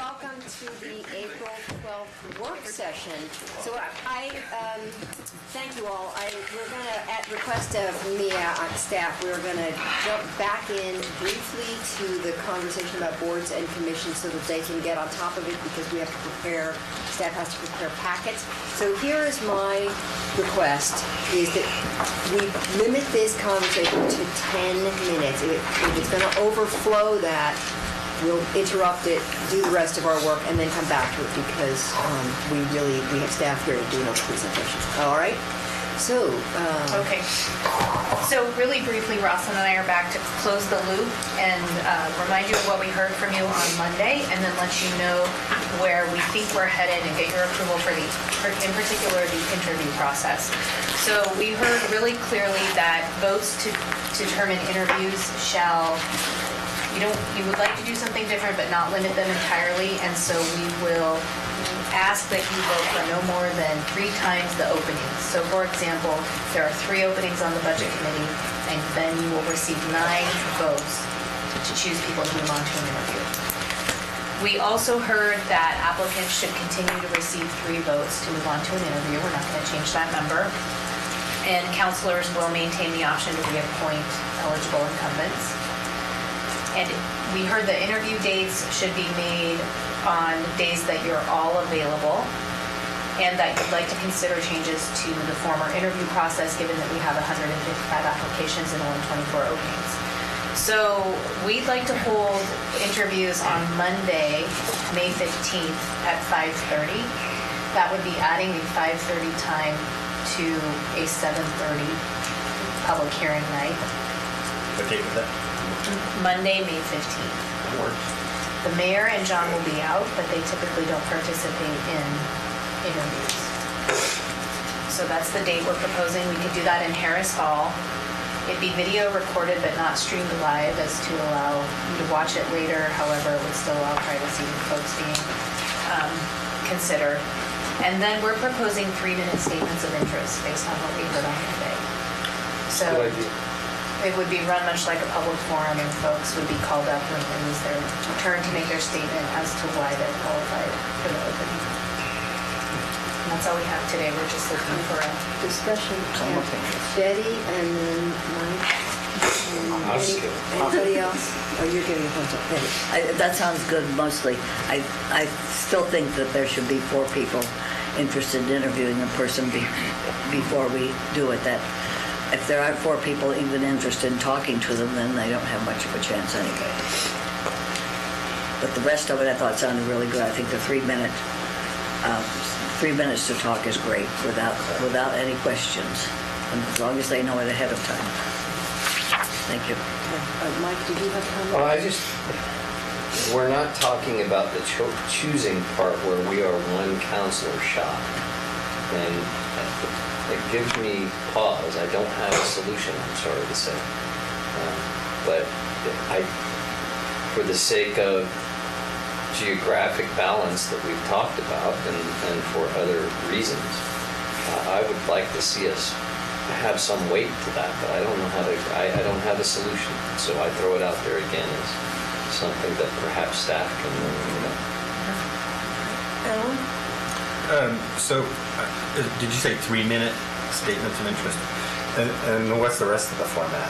welcome to the April 12th work session. So I thank you all. We're going to, at request of me on staff, we're going to jump back in briefly to the conversation about boards and commissions so that they can get on top of it because we have to prepare, staff has to prepare packets. So here is my request, is that we limit this conversation to 10 minutes. If it's going to overflow that, we'll interrupt it, do the rest of our work, and then come back to it because we have staff here to do another presentation. All right? So, Okay. So really briefly, Rosalind and I are back to close the loop and remind you of what we heard from you on Monday, and then let you know where we think we're headed and get your approval for in particular, the interview process. So we heard really clearly that votes to determine interviews shall. You would like to do something different, but not limit them entirely, and so we will ask that you vote for no more than 3 times the openings. So, for example, there are 3 openings on the budget committee, and then you will receive 9 votes to choose people to move on to an interview. We also heard that applicants should continue to receive 3 votes to move on to an interview. We're not going to change that number. And counselors will maintain the option to reappoint eligible incumbents. And we heard the interview dates should be made on days that you're all available, and that you'd like to consider changes to the former interview process given that we have 155 applications and only 24 openings. So we'd like to hold interviews on Monday, May 15th at 5:30. That would be adding a 5:30 time to a 7:30 public hearing night. What date was that? Monday, May 15th. That works. The mayor and John will be out, but they typically don't participate in interviews. So that's the date we're proposing. We could do that in Harris Hall. It'd be video recorded but not streamed live as to allow you to watch it later. However, it would still allow privacy and folks being considered. And then we're proposing 3-minute statements of interest based on what we heard on Monday. So Good idea. it would be run much like a public forum, and folks would be called up when it was their turn to make their statement as to why they're qualified for the opening. And that's all we have today. We're just looking for a discussion. Betty and then Mike. I'll skip. Anybody else? Oh, you're giving a thumbs up. Betty. That sounds good mostly. I still think that there should be 4 people interested in interviewing a person before we do it. That if there aren't 4 people even interested in talking to them, then they don't have much of a chance anyway. But the rest of it I thought sounded really good. I think the 3-minute, 3 minutes to talk is great without any questions, and as long as they know it ahead of time. Thank you. Mike, did you have comments? We're not talking about the choosing part where we are one counselor shop. And it gives me pause. I don't have a solution, I'm sorry to say. But for the sake of geographic balance that we've talked about and for other reasons, I would like to see us have some weight to that, but I don't know how to, I don't have a solution. So I throw it out there again as something that perhaps staff can Alan? Did you say 3-minute statements of interest? And what's the rest of the format?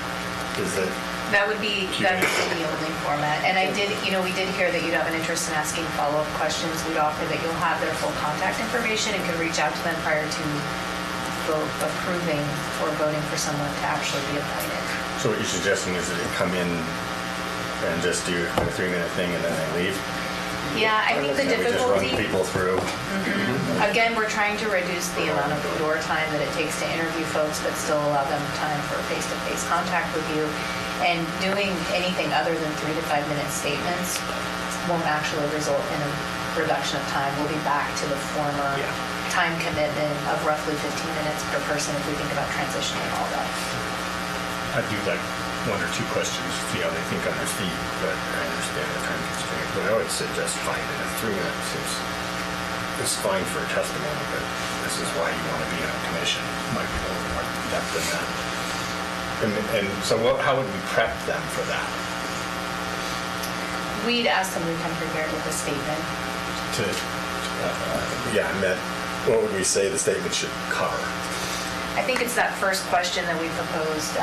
Is it? That would be the only format. And we did hear that you'd have an interest in asking follow-up questions. We'd offer that you'll have their full contact information and can reach out to them prior to approving or voting for someone to actually be appointed. So what you're suggesting is that they come in and just do a 3-minute thing and then they leave? Yeah, I think the And we just difficulty. run people through? Again, we're trying to reduce the amount of door time that it takes to interview folks, but still allow them time for face-to-face contact with you. And doing anything other than 3 to 5 minute statements won't actually result in a reduction of time. We'll be back to the former time commitment of roughly 15 minutes per person if we think about transitioning all that. I do like 1 or 2 questions, see how they think on their feet, but I understand the time constraint. But I always suggest 5 minutes, 3 minutes is fine for a testimony, but this is why you want to be on a commission. Might be a little more depth than that. And so how would we prep them for that? we'd ask them to come prepared with a statement. Yeah, I meant, what would we say the statement should cover? I think it's that first question that we proposed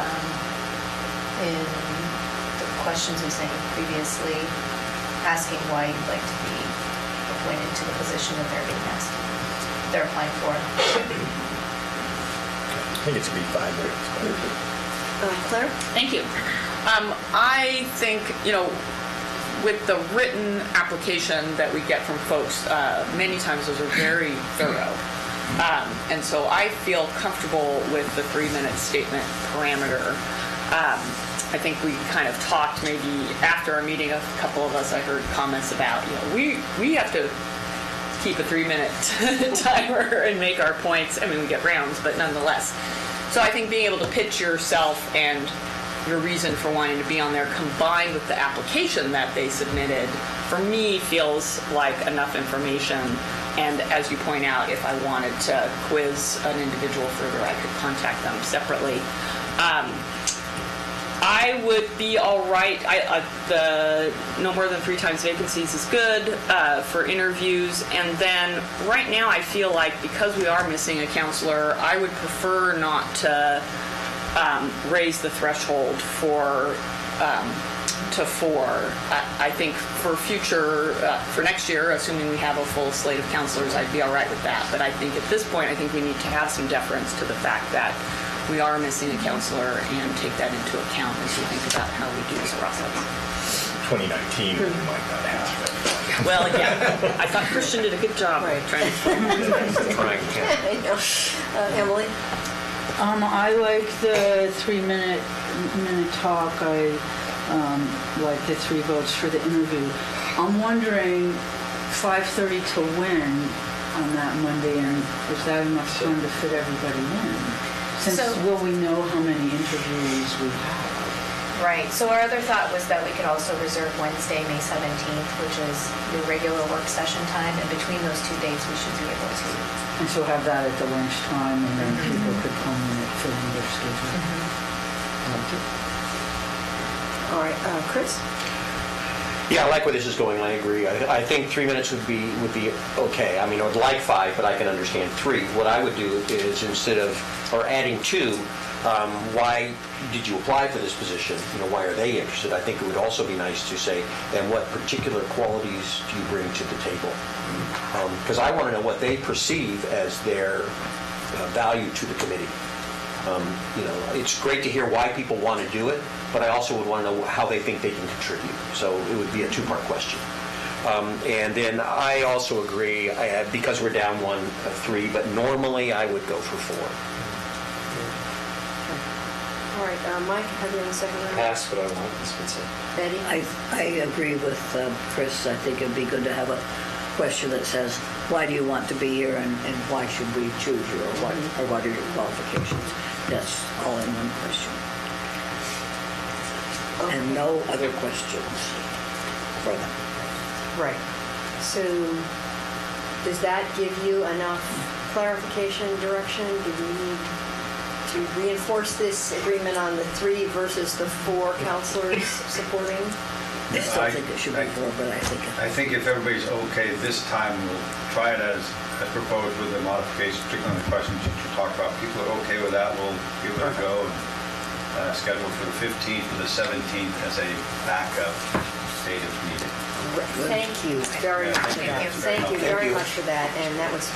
in the questions we sent you previously, asking why you'd like to be appointed to the position that they're applying for. I think it should be 5 minutes. Claire? Thank you. I think, with the written application that we get from folks, many times those are very thorough. And so I feel comfortable with the 3-minute statement parameter. I think we kind of talked maybe after our meeting, a couple of us, I heard comments about, we have to keep a 3-minute timer and make our points. I mean, we get rounds, but nonetheless. So I think being able to pitch yourself and your reason for wanting to be on there combined with the application that they submitted, for me, feels like enough information. And as you point out, if I wanted to quiz an individual further, I could contact them separately. I would be all right. The no more than 3 times vacancies is good for interviews. And then right now I feel like because we are missing a counselor, I would prefer not to raise the threshold to 4. I think for future, for next year, assuming we have a full slate of counselors, I'd be all right with that. But I think at this point, I think we need to have some deference to the fact that we are missing a counselor and take that into account as we think about how we do this process. 2019, we might not have it. Well, yeah, I thought Christian did a good job trying to... I know. Emily? I like the 3-minute talk. I like the 3 votes for the interview. I'm wondering, 5:30 to win on that Monday, and is that enough time to fit everybody in? Will we know how many interviewees we have? Right. So our other thought was that we could also reserve Wednesday, May 17th, which is your regular work session time. And between those 2 dates, we should be able to. And so have that at the lunchtime, and then people could come in and fit in their schedule. All right, Chris? Yeah, I like where this is going. I agree. I think 3 minutes would be okay. I mean, I would like 5, but I can understand 3. What I would do is adding 2, why did you apply for this position? Why are they interested? I think it would also be nice to say, and what particular qualities do you bring to the table? Because I want to know what they perceive as their value to the committee. It's great to hear why people want to do it, but I also would want to know how they think they can contribute. So it would be a 2-part question. And then I also agree, because we're down 3, but normally I would go for 4. All right, Mike, have you on the second round? Pass, but I want this one. Betty? I agree with Chris. I think it'd be good to have a question that says, why do you want to be here, and why should we choose you, or what are your qualifications? That's all in one question. Okay. And no other questions for them. Right. So does that give you enough clarification, direction? Do we need to reinforce this agreement on the 3 versus the 4 counselors supporting? I still think it should be 4, but I think if everybody's okay this time, we'll try it as proposed with the modifications, particularly on the questions you talked about. People are okay with that, we'll give it a go. Schedule for the 15th or the 17th as a backup date if needed. Thank you very much for that. Thank you very much for that. And that was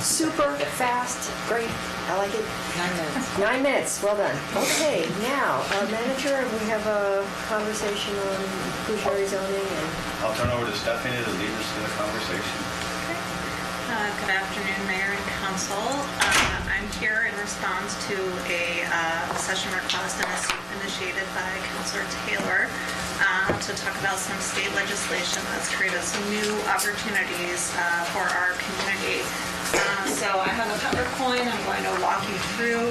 super fast, great. I like it. 9 minutes. 9 minutes, well done. Okay, now, manager, we have a conversation on inclusionary zoning and... I'll turn over to Stephanie to lead us to the conversation. Good afternoon, Mayor and Council. I'm here in response to a session request and a suit initiated by Councilor Taylor to talk about some state legislation that's created some new opportunities for our community. So I have a PowerPoint I'm going to walk you through.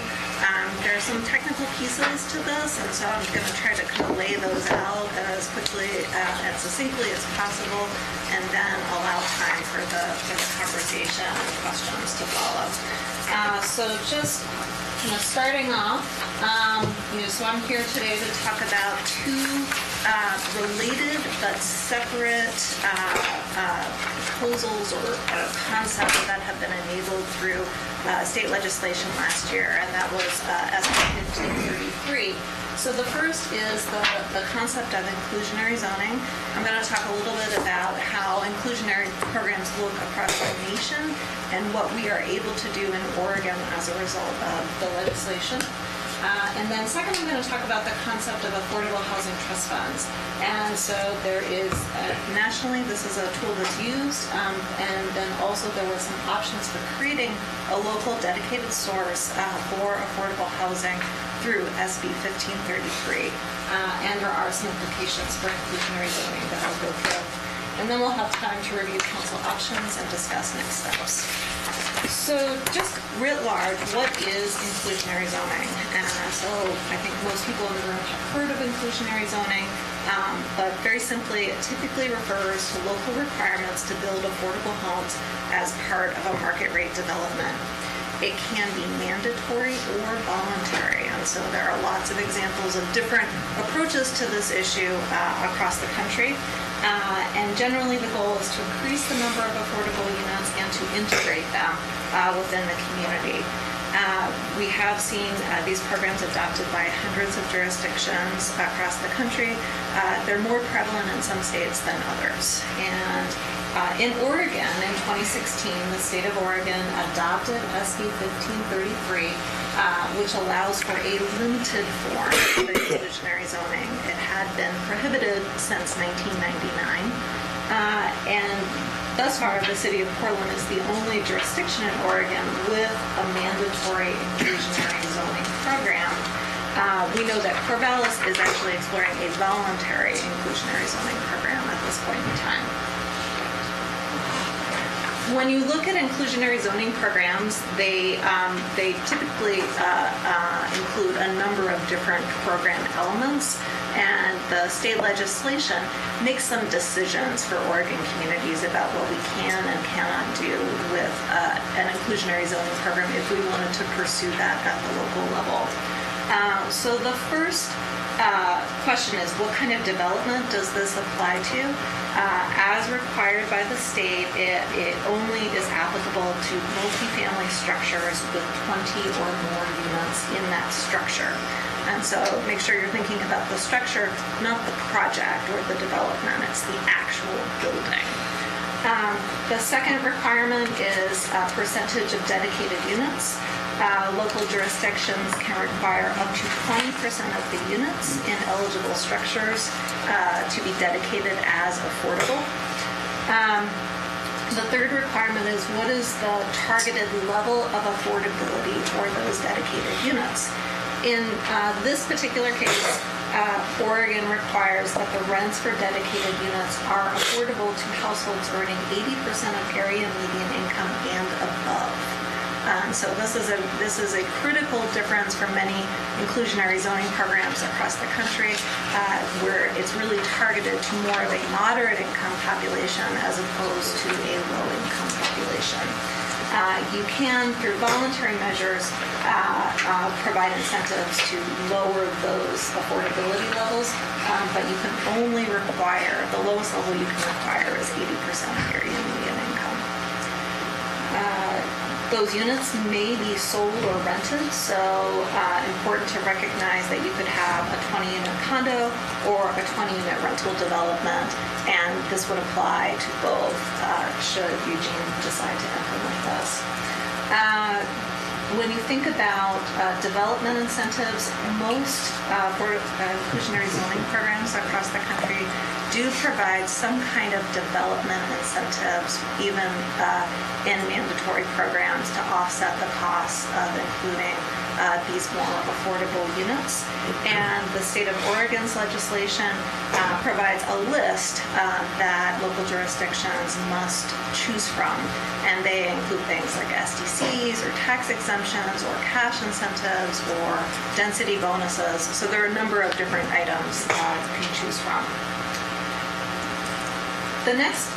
There are some technical pieces to this, and so I'm going to try to kind of lay those out as quickly and succinctly as possible, and then allow time for the conversation and questions to follow. So just starting off, so I'm here today to talk about 2 related but separate proposals or concepts that have been enabled through state legislation last year, and that was SB 1533. So the first is the concept of inclusionary zoning. I'm going to talk a little bit about how inclusionary programs look across the nation and what we are able to do in Oregon as a result of the legislation. And then second, I'm going to talk about the concept of affordable housing trust funds. And so there is, nationally, this is a tool that's used, and then also there were some options for creating a local dedicated source for affordable housing through SB 1533. And there are some implications for inclusionary zoning that I'll go through. And then we'll have time to review council options and discuss next steps. So just writ large, what is inclusionary zoning? So I think most people in the room have heard of inclusionary zoning, but very simply, it typically refers to local requirements to build affordable homes as part of a market rate development. It can be mandatory or voluntary, and so there are lots of examples of different approaches to this issue across the country. And generally the goal is to increase the number of affordable units and to integrate them within the community. We have seen these programs adopted by hundreds of jurisdictions across the country. They're more prevalent in some states than others. And in Oregon, in 2016, the state of Oregon adopted SB 1533, which allows for a limited form of inclusionary zoning. It had been prohibited since 1999. And thus far, the city of Portland is the only jurisdiction in Oregon with a mandatory inclusionary zoning program. We know that Corvallis is actually exploring a voluntary inclusionary zoning program at this point in time. When you look at inclusionary zoning programs, they typically include a number of different program elements, and the state legislation makes some decisions for Oregon communities about what we can and cannot do with an inclusionary zoning program if we wanted to pursue that at the local level. So the first question is, what kind of development does this apply to? As required by the state, it only is applicable to multifamily structures with 20 or more units in that structure. And so make sure you're thinking about the structure, not the project or the development. It's the actual building. The second requirement is a percentage of dedicated units. Local jurisdictions can require up to 20% of the units in eligible structures to be dedicated as affordable. The third requirement is, what is the targeted level of affordability for those dedicated units? In this particular case, Oregon requires that the rents for dedicated units are affordable to households earning 80% of area median income and above. So this is a critical difference for many inclusionary zoning programs across the country, where it's really targeted to more of a moderate income population as opposed to a low income population. You can, through voluntary measures, provide incentives to lower those affordability levels, but you can only require, the lowest level you can require is 80% of area median income. Those units may be sold or rented, so important to recognize that you could have a 20-unit condo or a 20-unit rental development, and this would apply to both should Eugene decide to implement this. When you think about development incentives, most inclusionary zoning programs across the country do provide some kind of development incentives, even in mandatory programs, to offset the costs of including these more affordable units. And the state of Oregon's legislation provides a list that local jurisdictions must choose from. And they include things like SDCs or tax exemptions or cash incentives or density bonuses. So there are a number of different items you can choose from. The next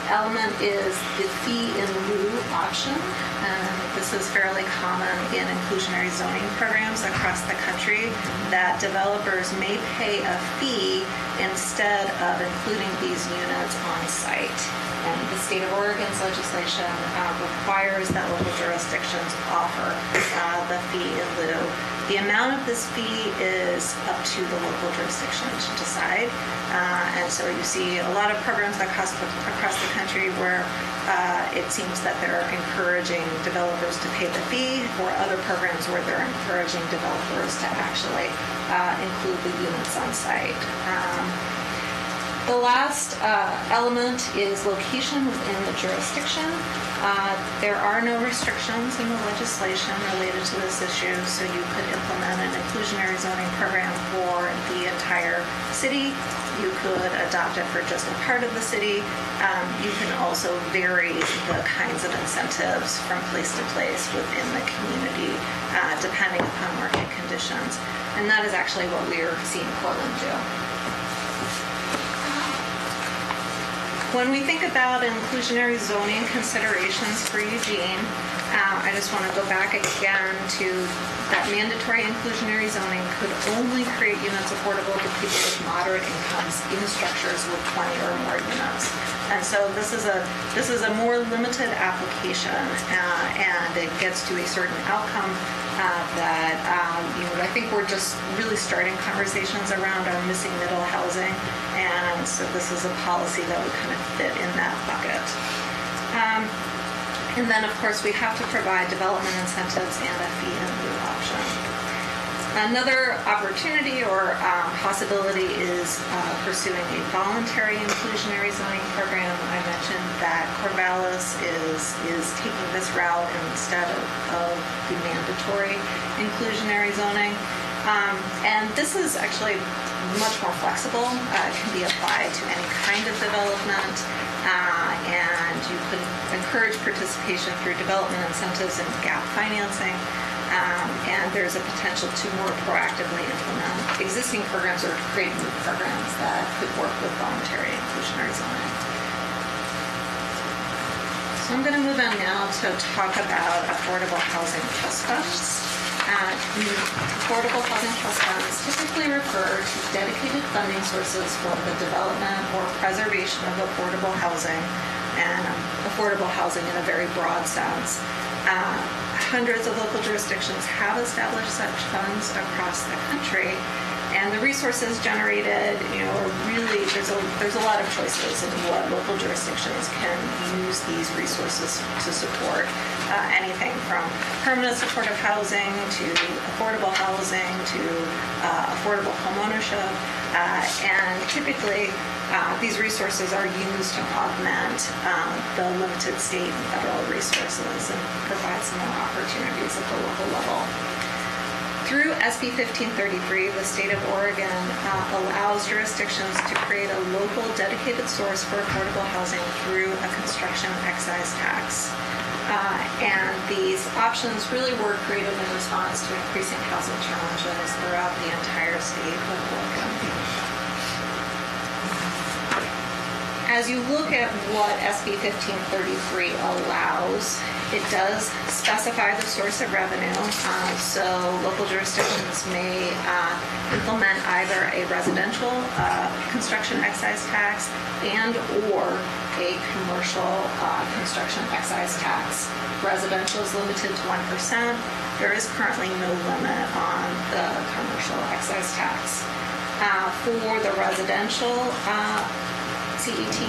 element is the fee in lieu option. This is fairly common in inclusionary zoning programs across the country, that developers may pay a fee instead of including these units on site. And the state of Oregon's legislation requires that local jurisdictions offer the fee in lieu. The amount of this fee is up to the local jurisdiction to decide. And so you see a lot of programs that across the country where it seems that they're encouraging developers to pay the fee, or other programs where they're encouraging developers to actually include the units on site. The last element is location within the jurisdiction. There are no restrictions in the legislation related to this issue, so you could implement an inclusionary zoning program for the entire city. You could adopt it for just a part of the city. You can also vary the kinds of incentives from place to place within the community, depending upon market conditions. And that is actually what we are seeing Portland do. When we think about inclusionary zoning considerations for Eugene, I just want to go back again to that mandatory inclusionary zoning could only create units affordable to people with moderate incomes in structures with 20 or more units. And so this is a more limited application, and it gets to a certain outcome that I think we're just really starting conversations around our missing middle housing, and so this is a policy that would kind of fit in that bucket. And then, of course, we have to provide development incentives and a fee in lieu option. Another opportunity or possibility is pursuing a voluntary inclusionary zoning program. I mentioned that Corvallis is taking this route instead of the mandatory inclusionary zoning. And this is actually much more flexible. It can be applied to any kind of development. And you could encourage participation through development incentives and gap financing. And there's a potential to more proactively implement existing programs or create new programs that could work with voluntary inclusionary zoning. So I'm going to move on now to talk about affordable housing trust funds. Affordable housing trust funds typically refer to dedicated funding sources for the development or preservation of affordable housing, and affordable housing in a very broad sense. Hundreds of local jurisdictions have established such funds across the country, and the resources generated, are really, there's a lot of choices in what local jurisdictions can use these resources to support. Anything from permanent supportive housing to affordable housing to affordable homeownership, and typically these resources are used to augment the limited state and federal resources and provide some more opportunities at the local level. Through SB 1533, the state of Oregon allows jurisdictions to create a local dedicated source for affordable housing through a construction excise tax. And these options really were created in response to increasing housing challenges throughout the entire state of Oregon. As you look at what SB 1533 allows, it does specify the source of revenue. So local jurisdictions may implement either a residential construction excise tax and or a commercial construction excise tax. Residential is limited to 1%. There is currently no limit on the commercial excise tax. For the residential CET,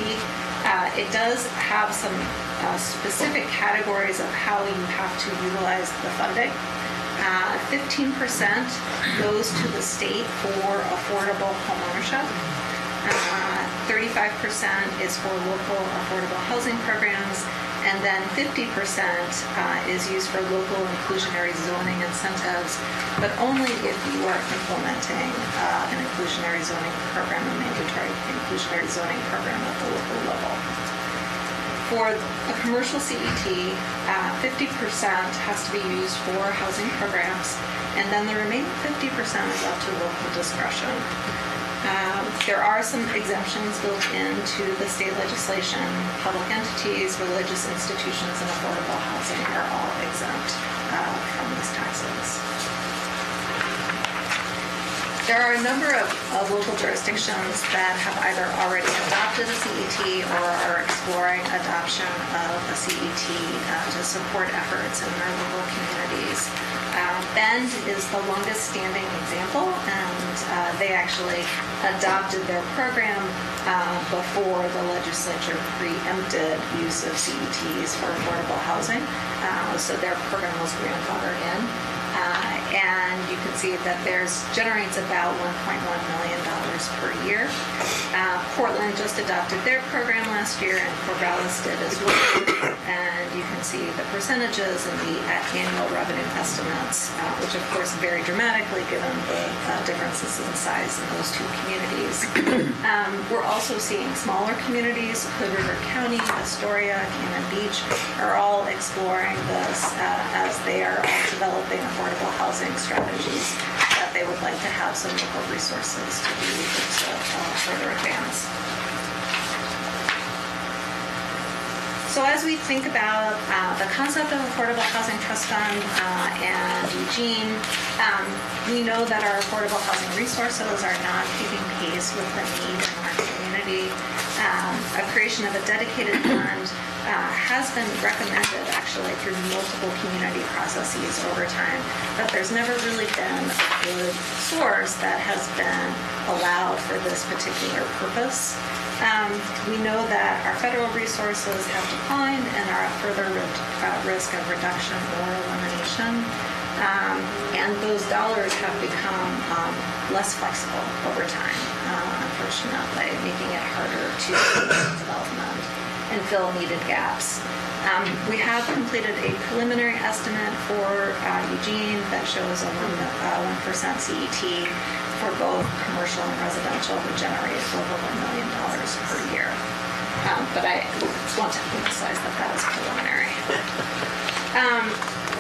it does have some specific categories of how you have to utilize the funding. 15% goes to the state for affordable homeownership. 35% is for local affordable housing programs, and then 50% is used for local inclusionary zoning incentives, but only if you are implementing an inclusionary zoning program, a mandatory inclusionary zoning program at the local level. For a commercial CET, 50% has to be used for housing programs, and then the remaining 50% is up to local discretion. There are some exemptions built into the state legislation. Public entities, religious institutions, and affordable housing are all exempt from these taxes. There are a number of local jurisdictions that have either already adopted a CET or are exploring adoption of a CET to support efforts in their local communities. Bend is the longest standing example, and they actually adopted their program before the legislature preempted use of CETs for affordable housing. So their program was grandfathered in. And you can see that generates about $1.1 million per year. Portland just adopted their program last year, and Corvallis did as well. And you can see the percentages and the annual revenue estimates, which of course vary dramatically given the differences in size in those two communities. We're also seeing smaller communities. Hood River County, Astoria, Cannon Beach are all exploring this as they are all developing affordable housing strategies that they would like to have some local resources to be able to further advance. So as we think about the concept of Affordable Housing Trust Fund and Eugene, we know that our affordable housing resources are not keeping pace with the need in our community. A creation of a dedicated fund has been recommended actually through multiple community processes over time, but there's never really been a good source that has been allowed for this particular purpose. We know that our federal resources have declined and are at further risk of reduction or elimination. And those dollars have become less flexible over time, unfortunately, making it harder to development and fill needed gaps. We have completed a preliminary estimate for Eugene that shows a 1% CET for both commercial and residential would generate over $1 million per year. But I want to emphasize that that is preliminary.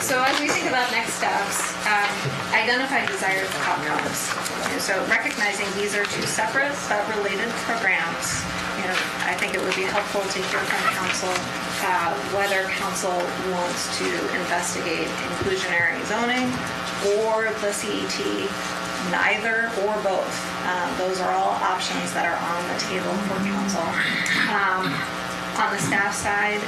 So as we think about next steps, identify desired outcomes. So recognizing these are two separate but related programs, I think it would be helpful to hear from council whether council wants to investigate inclusionary zoning or the CET, neither or both. Those are all options that are on the table for council. On the staff side,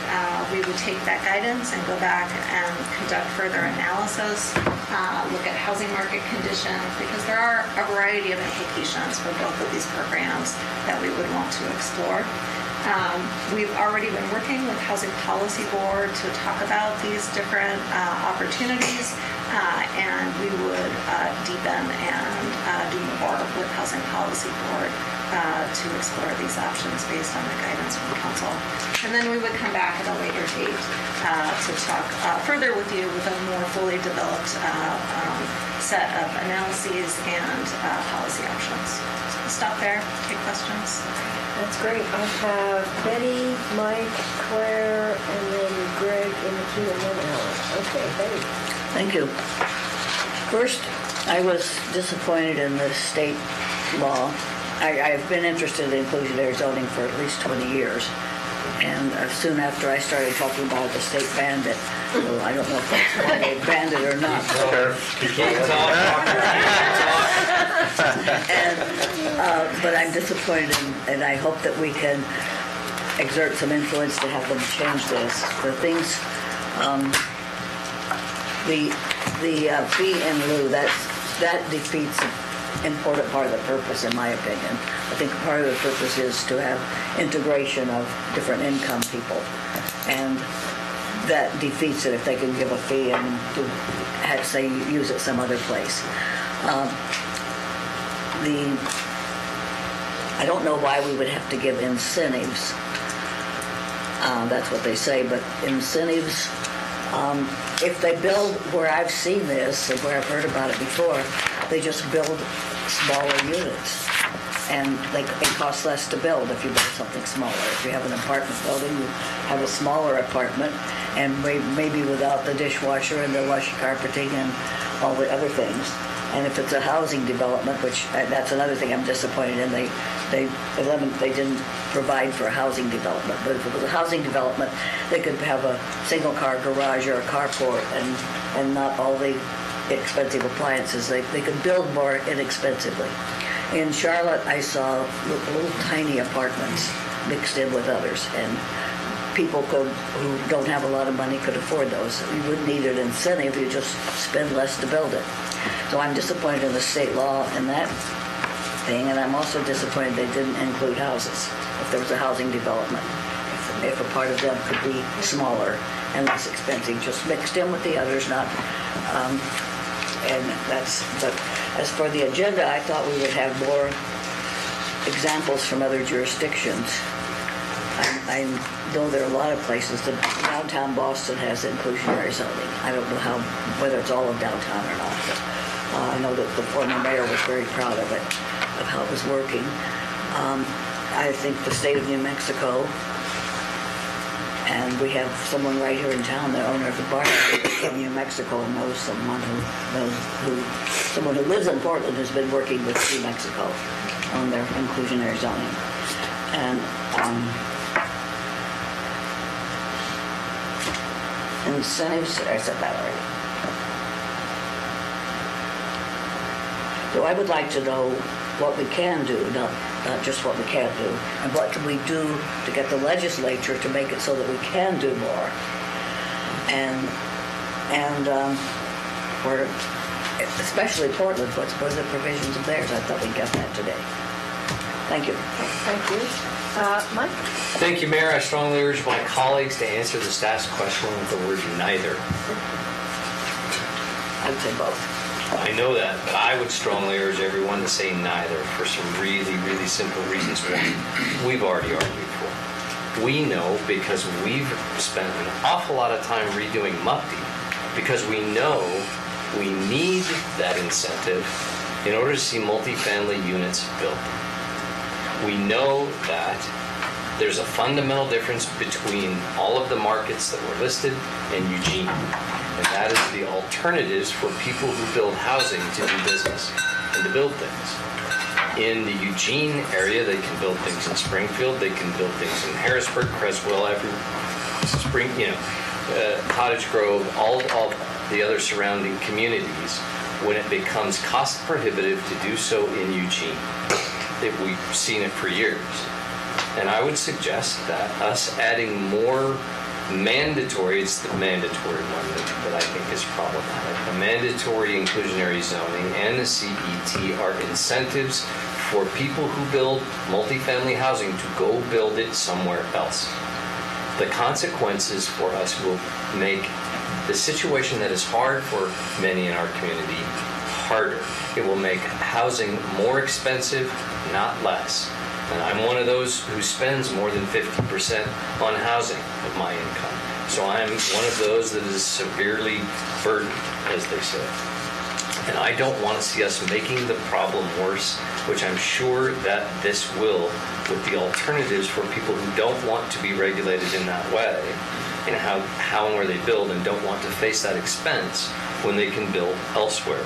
we would take that guidance and go back and conduct further analysis, look at housing market conditions, because there are a variety of implications for both of these programs that we would want to explore. We've already been working with Housing Policy Board to talk about these different opportunities, and we would deepen and do more with Housing Policy Board to explore these options based on the guidance from council. And then we would come back at a later date to talk further with you with a more fully developed set of analyses and policy options. So we'll stop there, take questions. That's great. I have Betty, Mike, Claire, and then Greg in the queue, and then Alan. Okay, Betty. Thank you. First, I was disappointed in the state law. I've been interested in inclusionary zoning for at least 20 years. And soon after I started talking about the state banned it. Well, I don't know if that's why they banned it or not. But I'm disappointed, and I hope that we can exert some influence to have them change this. The things, the fee in lieu, that defeats an important part of the purpose, in my opinion. I think part of the purpose is to have integration of different income people, and that defeats it if they can give a fee and say use it some other place. I don't know why we would have to give incentives. That's what they say, but incentives, if they build where I've seen this and where I've heard about it before, they just build smaller units. And it costs less to build if you build something smaller. If you have an apartment building, you have a smaller apartment, and maybe without the dishwasher and the lush carpeting and all the other things. And if it's a housing development, which that's another thing I'm disappointed in, they didn't provide for a housing development. But if it was a housing development, they could have a single car garage or a carport and not all the expensive appliances. They could build more inexpensively. In Charlotte, I saw little tiny apartments mixed in with others, and people who don't have a lot of money could afford those. You wouldn't need an incentive, you just spend less to build it. So I'm disappointed in the state law in that thing, and I'm also disappointed they didn't include houses if there was a housing development. If a part of them could be smaller and less expensive, just mixed in with the others, not. But as for the agenda, I thought we would have more examples from other jurisdictions. I know there are a lot of places. Downtown Boston has inclusionary zoning. I don't know whether it's all of downtown or not, but I know that the former mayor was very proud of it, of how it was working. I think the state of New Mexico, and we have someone right here in town, the owner of the bar from New Mexico, and knows someone who lives in Portland who's been working with New Mexico on their inclusionary zoning. And incentives, I said that already. So I would like to know what we can do, not just what we can't do, and what can we do to get the legislature to make it so that we can do more. And for especially Portland, what are the provisions of theirs? I thought we'd get that today. Thank you. Thank you. Mike? Thank you, Mayor. I strongly urge my colleagues to answer the staff's question with the word neither. I'd say both. I know that, but I would strongly urge everyone to say neither for some really, really simple reasons. One, we've already argued for. We know because we've spent an awful lot of time redoing MUPTI, because we know we need that incentive in order to see multifamily units built. We know that there's a fundamental difference between all of the markets that were listed and Eugene. And that is the alternatives for people who build housing to do business and to build things. In the Eugene area, they can build things in Springfield, they can build things in Harrisburg, Creswell, Cottage Grove, all the other surrounding communities. When it becomes cost prohibitive to do so in Eugene, we've seen it for years. And I would suggest that us adding more mandatory, it's the mandatory one that I think is problematic. The mandatory inclusionary zoning and the CET are incentives for people who build multifamily housing to go build it somewhere else. The consequences for us will make the situation that is hard for many in our community harder. It will make housing more expensive, not less. And I'm one of those who spends more than 50% on housing of my income. So I'm one of those that is severely burdened, as they say. And I don't want to see us making the problem worse, which I'm sure that this will, with the alternatives for people who don't want to be regulated in that way, and how and where they build and don't want to face that expense when they can build elsewhere.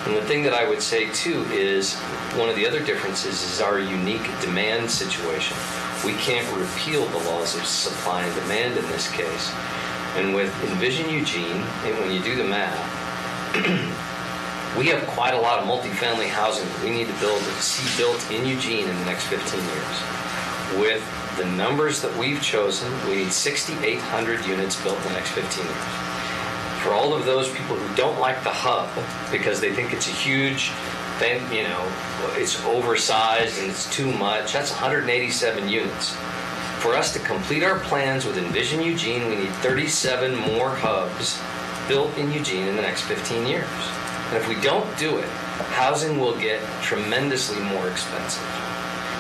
And the thing that I would say, too, is one of the other differences is our unique demand situation. We can't repeal the laws of supply and demand in this case. And with Envision Eugene, and when you do the math, we have quite a lot of multifamily housing that we need to see built in Eugene in the next 15 years. With the numbers that we've chosen, we need 6,800 units built in the next 15 years. For all of those people who don't like the hub because they think it's a huge, it's oversized and it's too much, that's 187 units. For us to complete our plans with Envision Eugene, we need 37 more hubs built in Eugene in the next 15 years. And if we don't do it, housing will get tremendously more expensive.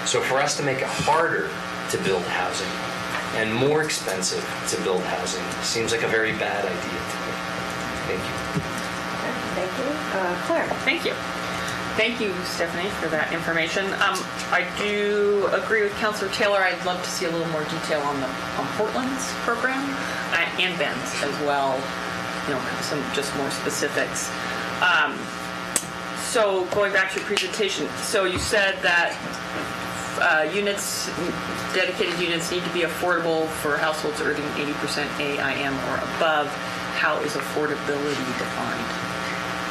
So for us to make it harder to build housing and more expensive to build housing seems like a very bad idea to me. Thank you. Thank you. Claire? Thank you. Thank you, Stephanie, for that information. I do agree with Councilor Taylor. I'd love to see a little more detail on Portland's program and Ben's as well. Some just more specifics. So going back to your presentation, so you said that dedicated units need to be affordable for households earning 80% AIM or above. How is affordability defined?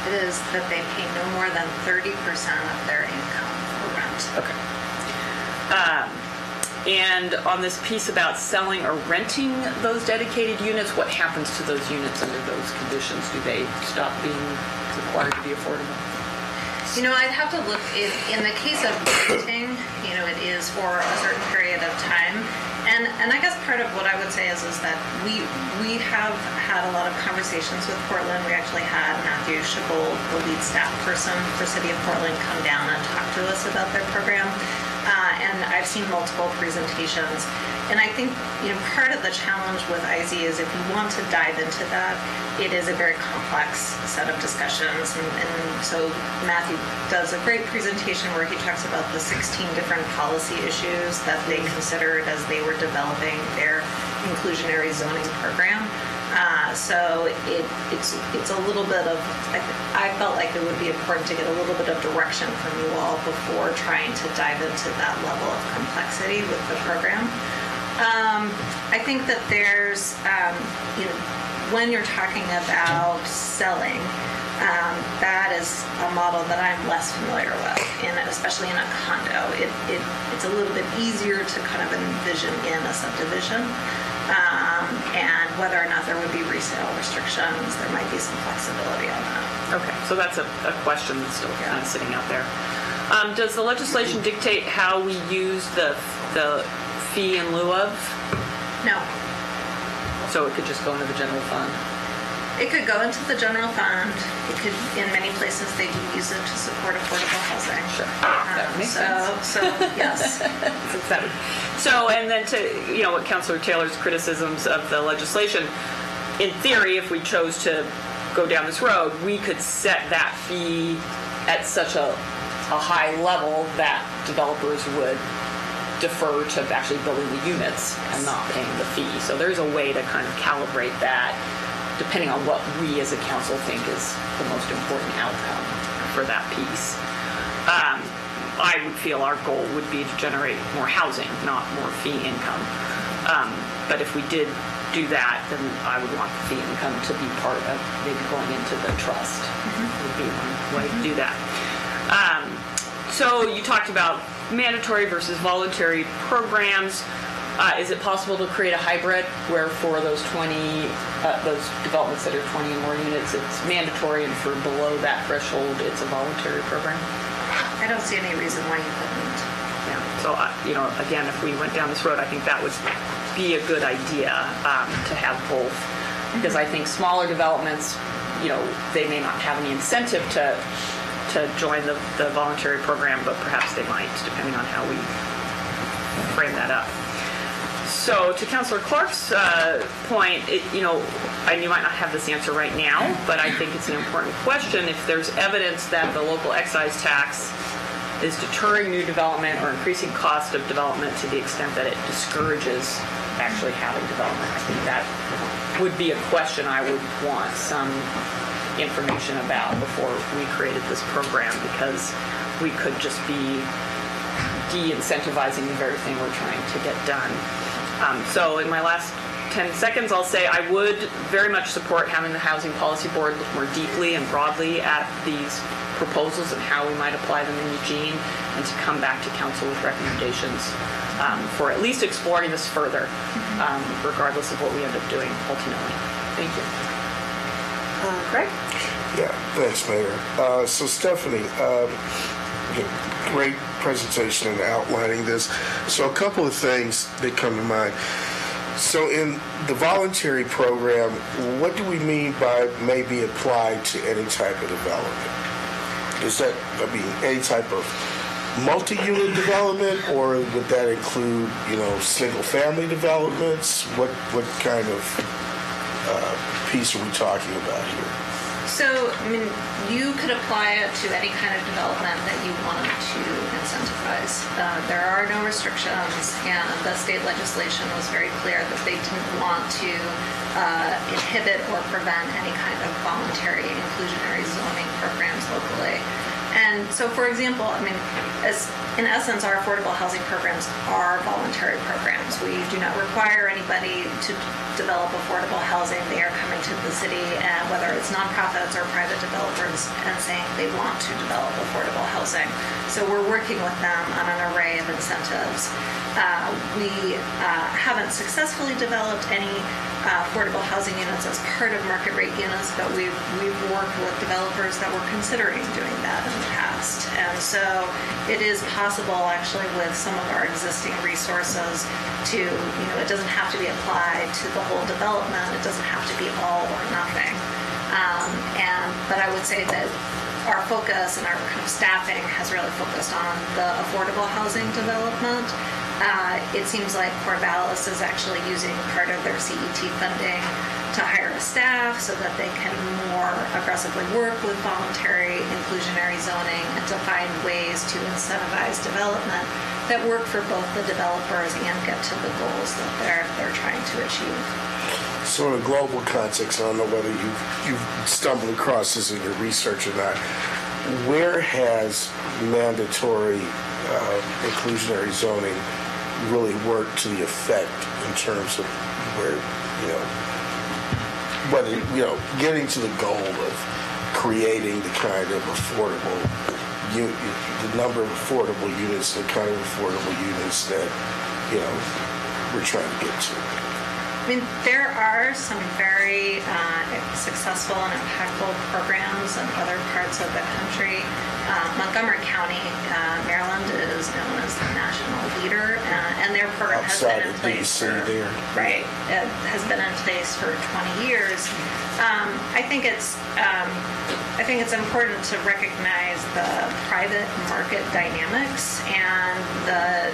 It is that they pay no more than 30% of their income for rent. Okay. And on this piece about selling or renting those dedicated units, what happens to those units under those conditions? Do they stop being required to be affordable? I'd have to look, in the case of renting, it is for a certain period of time. And I guess part of what I would say is that we have had a lot of conversations with Portland. We actually had Matthew Schabold, the lead staff person for City of Portland, come down and talk to us about their program. And I've seen multiple presentations. And I think, part of the challenge with IZ is if you want to dive into that, it is a very complex set of discussions. And so Matthew does a great presentation where he talks about the 16 different policy issues that they considered as they were developing their inclusionary zoning program. So it's a little bit of, I felt like it would be important to get a little bit of direction from you all before trying to dive into that level of complexity with the program. I think that there's, when you're talking about selling, that is a model that I'm less familiar with, especially in a condo. It's a little bit easier to kind of envision in a subdivision. And whether or not there would be resale restrictions, there might be some flexibility on that. Okay, so that's a question that's still kind of sitting out there. Does the legislation dictate how we use the fee in lieu of? No. So it could just go into the general fund? It could go into the general fund. It could, in many places, they do use it to support affordable housing. Sure. That makes sense. So yes. So, and then to, what Councilor Taylor's criticisms of the legislation, in theory, if we chose to go down this road, we could set that fee at such a high level that developers would defer to actually building the units and not paying the fee. So there's a way to kind of calibrate that depending on what we as a council think is the most important outcome for that piece. I would feel our goal would be to generate more housing, not more fee income. But if we did do that, then I would want the fee income to be part of maybe going into the trust. Would be one way to do that. So you talked about mandatory versus voluntary programs. Is it possible to create a hybrid where for those those developments that are 20 and more units, it's mandatory, and for below that threshold, it's a voluntary program? I don't see any reason why you couldn't. Yeah. So, again, if we went down this road, I think that would be a good idea to have both, because I think smaller developments, they may not have any incentive to join the voluntary program, but perhaps they might, depending on how we frame that up. So to Councilor Clark's point, and you might not have this answer right now, but I think it's an important question. If there's evidence that the local excise tax is deterring new development or increasing cost of development to the extent that it discourages actually having development, I think that would be a question I would want some information about before we created this program, because we could just be de-incentivizing the very thing we're trying to get done. So in my last 10 seconds, I'll say I would very much support having the Housing Policy Board look more deeply and broadly at these proposals and how we might apply them in Eugene, and to come back to council with recommendations for at least exploring this further, regardless of what we end up doing ultimately. Thank you. Greg? Yeah, thanks, Mayor. So Stephanie, great presentation and outlining this. So a couple of things that come to mind. So in the voluntary program, what do we mean by maybe applied to any type of development? Is that, any type of multi-unit development, or would that include, single-family developments? What kind of piece are we talking about here? So, you could apply it to any kind of development that you wanted to incentivize. There are no restrictions, and the state legislation was very clear that they didn't want to inhibit or prevent any kind of voluntary inclusionary zoning programs locally. And so, for example, I mean, in essence, our affordable housing programs are voluntary programs. We do not require anybody to develop affordable housing. They are coming to the city, and whether it's nonprofits or private developers, and saying they want to develop affordable housing. So we're working with them on an array of incentives. We haven't successfully developed any affordable housing units as part of market rate units, but we've worked with developers that were considering doing that in the past. And so it is possible, actually, with some of our existing resources to, it doesn't have to be applied to the whole development. It doesn't have to be all or nothing. But I would say that our focus and our kind of staffing has really focused on the affordable housing development. It seems like Corvallis is actually using part of their CET funding to hire a staff so that they can more aggressively work with voluntary inclusionary zoning and to find ways to incentivize development that work for both the developers and get to the goals that they're trying to achieve. So in a global context, I don't know whether you've stumbled across this in your research or not, where has mandatory inclusionary zoning really worked to the effect in terms of where, getting to the goal of creating the kind of affordable, the number of affordable units, the kind of affordable units that, we're trying to get to? I mean, there are some very successful and impactful programs in other parts of the country. Montgomery County, Maryland, is known as the national leader, and their program has been in place It has been in place for 20 years. I think it's important to recognize the private market dynamics and the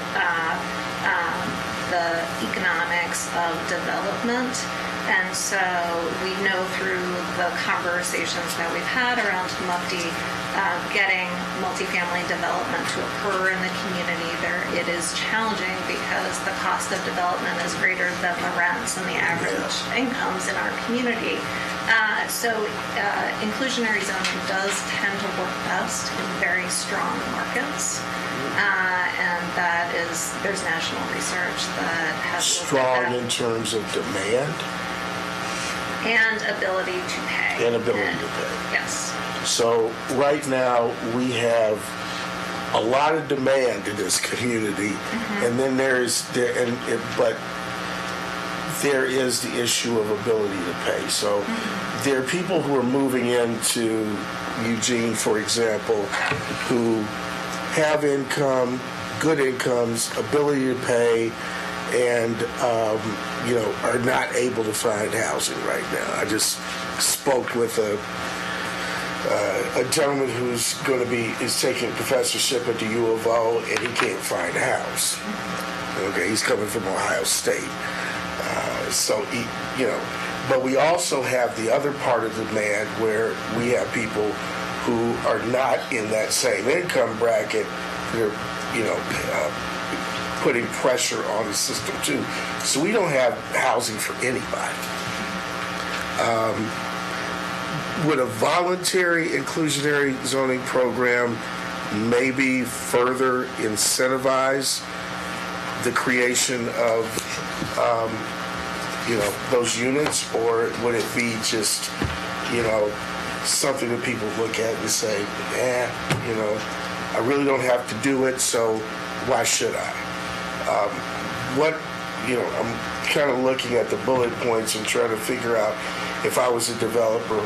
economics of development. And so we know through the conversations that we've had around MUFDI, getting multifamily development to occur in the community, it is challenging because the cost of development is greater than the rents and the average incomes in our community. So inclusionary zoning does tend to work best in very strong markets. And there's national research that has strong in terms of demand and ability to pay. Yes. So right now we have a lot of demand in this community, and then but there is the issue of ability to pay. So there are people who are moving into Eugene, for example, who have income, good incomes, ability to pay, and are not able to find housing right now. I just spoke with a gentleman who's is taking a professorship at the U of O, and he can't find a house. Okay, he's coming from Ohio State, but we also have the other part of the demand where we have people who are not in that same income bracket. They're, putting pressure on the system too. So we don't have housing for anybody. Would a voluntary inclusionary zoning program maybe further incentivize the creation of, those units, or would it be just, something that people look at and say, I really don't have to do it, so why should I? I'm kind of looking at the bullet points and trying to figure out, if I was a developer,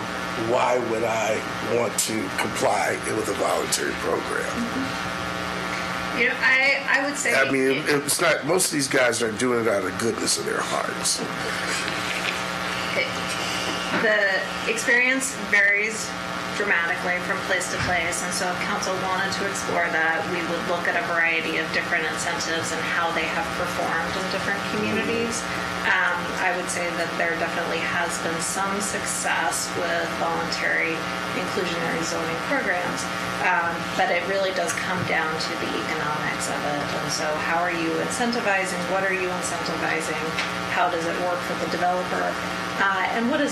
why would I want to comply with a voluntary program? I would say... I mean, it's not, most of these guys are doing it out of the goodness of their hearts. The experience varies dramatically from place to place, and so if council wanted to explore that, we would look at a variety of different incentives and how they have performed in different communities. I would say that there definitely has been some success with voluntary inclusionary zoning programs, but it really does come down to the economics of it. And so how are you incentivizing? What are you incentivizing? How does it work for the developer? and what are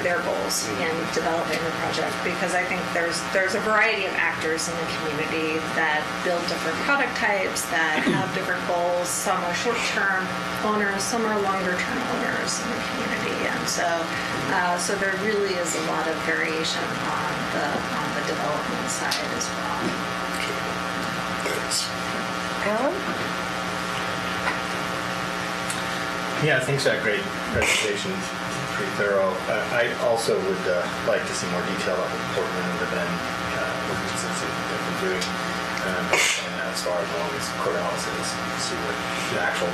their goals in developing the project? Because I think there's a variety of actors in the community that build different product types, that have different goals. Some are short-term owners, some are longer-term owners in the community, and so there really is a lot of variation on the development side as well. Thanks. Alan? Yeah, thanks for that great presentation. Pretty thorough. I also would like to see more detail about the Portland and the Bend ordinances that they've been doing, and as far along as courthouse is, see what the actual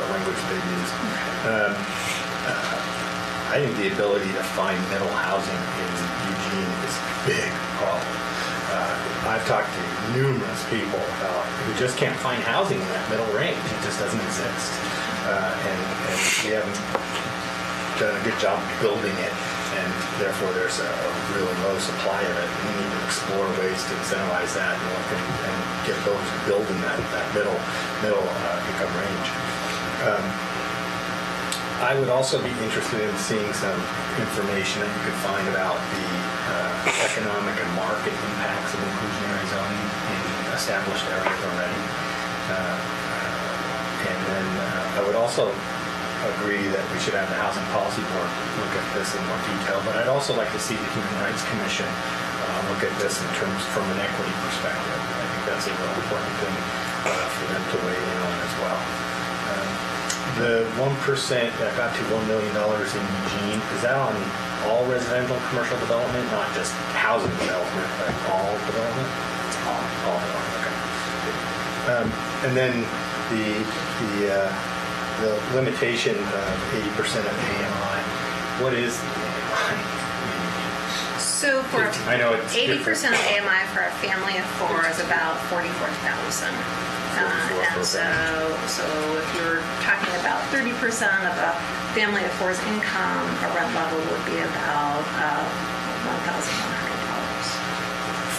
language they use. I think the ability to find middle housing in Eugene is a big problem. I've talked to numerous people who just can't find housing in that middle range. It just doesn't exist. And we haven't done a good job building it, and therefore there's a really low supply of it. We need to explore ways to incentivize that and look and get builders to build in that middle income range. I would also be interested in seeing some information that you could find about the economic and market impacts of inclusionary zoning in established areas already. And then I would also agree that we should have the Housing Policy Board look at this in more detail, but I'd also like to see the Human Rights Commission look at this in terms from an equity perspective. I think that's a real important thing for them to weigh in on as well. The 1% that got to $1 million in Eugene, is that on all residential commercial development, not just housing development, but all development? All development, okay. And then the limitation of 80% of AMI, what is the AMI? So for I know it's 80% different. of AMI for a family of 4 is about 44,000. And so if you're talking about 30% of a family of 4's income, a rent level would be about $1,100.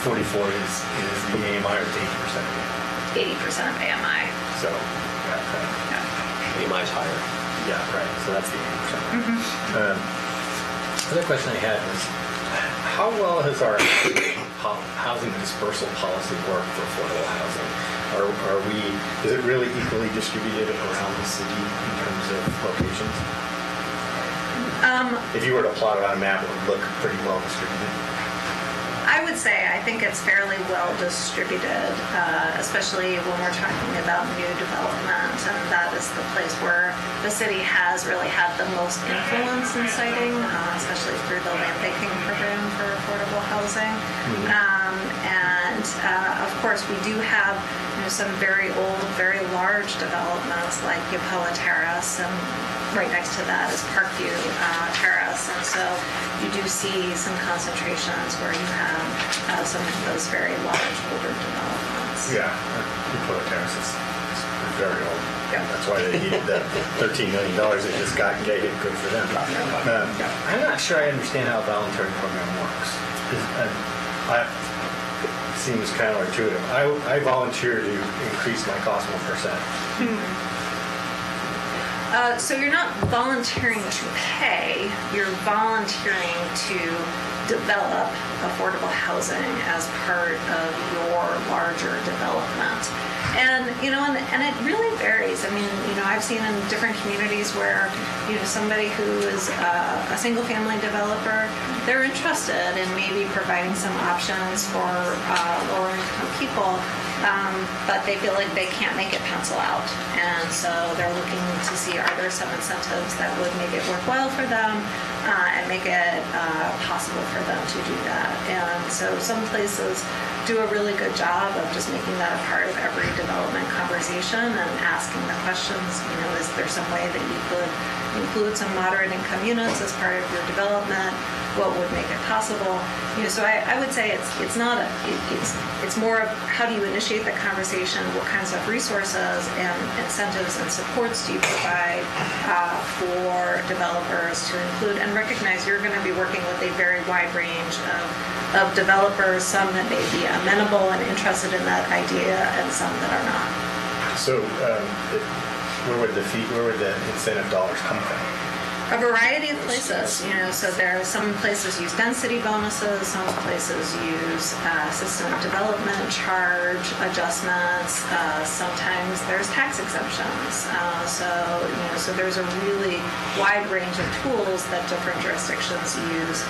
44 is the AMI or 80%? 80% of AMI. So, AMI is higher. yeah, right. So that's the 80%. Other question I had was, how well has our housing dispersal policy worked for affordable housing? Is it really equally distributed around the city in terms of locations? If you were to plot it on a map, it would look pretty well distributed. I would say I think it's fairly well distributed, especially when we're talking about new development, and that is the place where the city has really had the most influence in siting, especially through the land banking program for affordable housing. Of course, we do have some very old, very large developments like Yapella Terrace, and right next to that is Parkview Terrace, and so you do see some concentrations where you have some of those very large older developments. Yeah, Yapella Terrace is very old. Yeah. That's why they needed that $13 million they just got and gave it. Good for them. I'm not sure I understand how a voluntary program works. It seems counterintuitive. I volunteer to increase my cost 1%. So you're not volunteering to pay, you're volunteering to develop affordable housing as part of your larger development. And it really varies. I mean, I've seen in different communities where, somebody who is a single family developer, they're interested in maybe providing some options for lower income people, but they feel like they can't make it pencil out. And so they're looking to see, are there some incentives that would make it worthwhile for them and make it possible for them to do that. And so some places do a really good job of just making that a part of every development conversation and asking the questions, is there some way that you could include some moderate income units as part of your development? What would make it possible? So I would say it's more of how do you initiate the conversation, what kinds of resources and incentives and supports do you provide for developers to include and recognize you're going to be working with a very wide range of developers, some that may be amenable and interested in that idea and some that are not. So where would the incentive dollars come from? A variety of places, so there are some places use density bonuses, some places use system development charge adjustments, sometimes there's tax exemptions. So there's a really wide range of tools that different jurisdictions use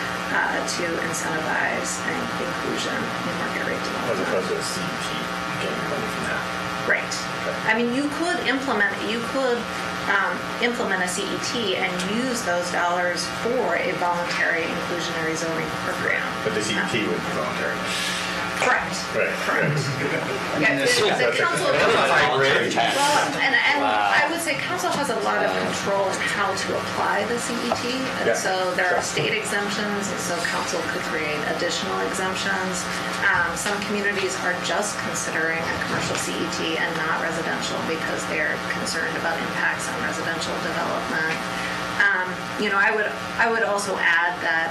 to incentivize inclusion in market rate As development. opposed to a CEP getting money from that. Right. I mean, you could implement a CET and use those dollars for a voluntary inclusionary zoning program. But the CEP would be voluntary. Correct. Right. Correct. Yeah, the council. Well, and I would say council has a lot of control in how to apply the CET. And Yeah. so there are state exemptions, and so council could create additional exemptions. Some communities are just considering a commercial CET and not residential because they're concerned about impacts on residential development. I would also add that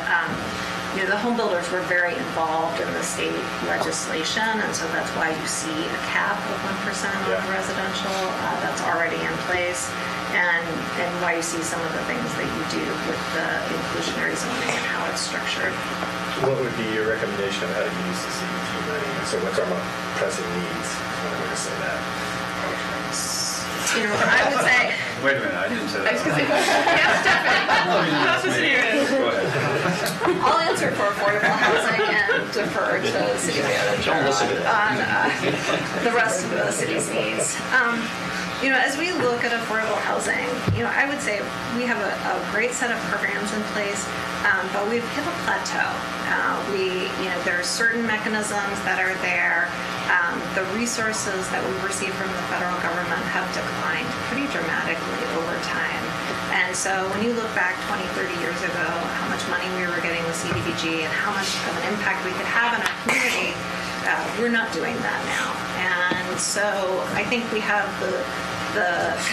the home builders were very involved in the state legislation, and so that's why you see a cap of 1% on residential that's already in place, and why you see some of the things that you do with the inclusionary zoning and how it's structured. What would be your recommendation of how to use the CET money? So what's our most pressing needs? I'm going to say that. I would say. Wait a minute, I didn't say that. Yes, Stephanie. Go ahead. I'll answer for affordable housing and defer to city manager Don't listen to that. on the rest of the city's needs. As we look at affordable housing, I would say we have a great set of programs in place, but we've hit a plateau. There are certain mechanisms that are there. The resources that we receive from the federal government have declined pretty dramatically over time. And so when you look back 20, 30 years ago, how much money we were getting with CDBG and how much of an impact we could have in our community, we're not doing that now. And so I think we have the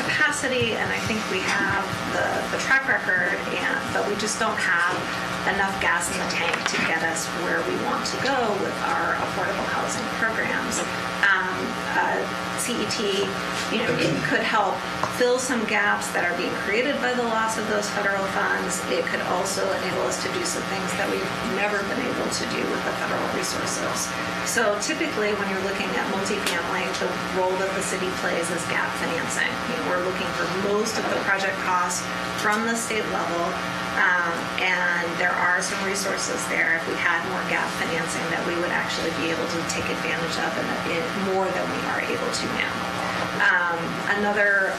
capacity, and I think we have the track record, but we just don't have enough gas in the tank to get us where we want to go with our affordable housing programs. CET, it could help fill some gaps that are being created by the loss of those federal funds. It could also enable us to do some things that we've never been able to do with the federal resources. So typically, when you're looking at multifamily, the role that the city plays is gap financing. We're looking for most of the project costs from the state level, and there are some resources there if we had more gap financing that we would actually be able to take advantage of in more than we are able to now. Another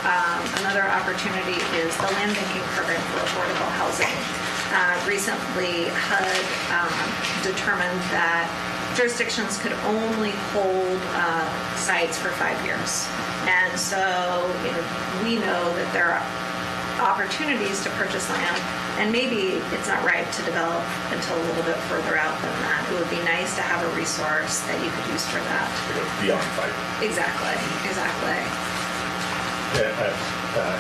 opportunity is the land banking program for affordable housing. Recently, HUD determined that jurisdictions could only hold sites for 5 years. And so we know that there are opportunities to purchase land, and maybe it's not right to develop until a little bit further out than that. It would be nice to have a resource that you could use for that. Beyond 5. Exactly.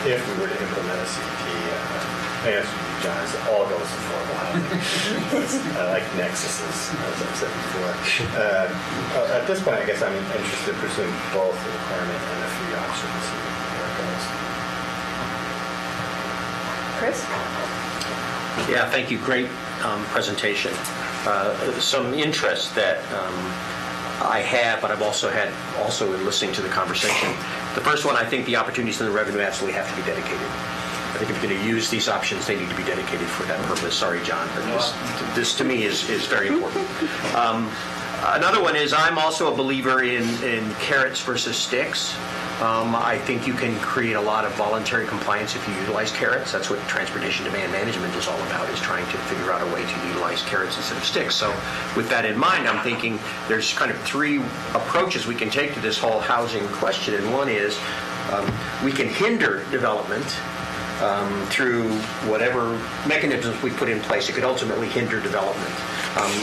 If we were to implement a CEP, my answer to you, John, is it all goes to affordable housing. I like nexuses, as I've said before. At this point, I guess I'm interested in pursuing both the requirement and the free option to see where it goes. Chris? Yeah, thank you. Great presentation. Some interest that I have, but I've also had in listening to the conversation. The first one, I think the opportunities in the revenue absolutely have to be dedicated. I think if you're going to use these options, they need to be dedicated for that purpose. Sorry, John, but this to me is very important. Another one is I'm also a believer in carrots versus sticks. I think you can create a lot of voluntary compliance if you utilize carrots. That's what transportation demand management is all about, is trying to figure out a way to utilize carrots instead of sticks. So with that in mind, I'm thinking there's kind of 3 approaches we can take to this whole housing question. And one is we can hinder development through whatever mechanisms we put in place. It could ultimately hinder development.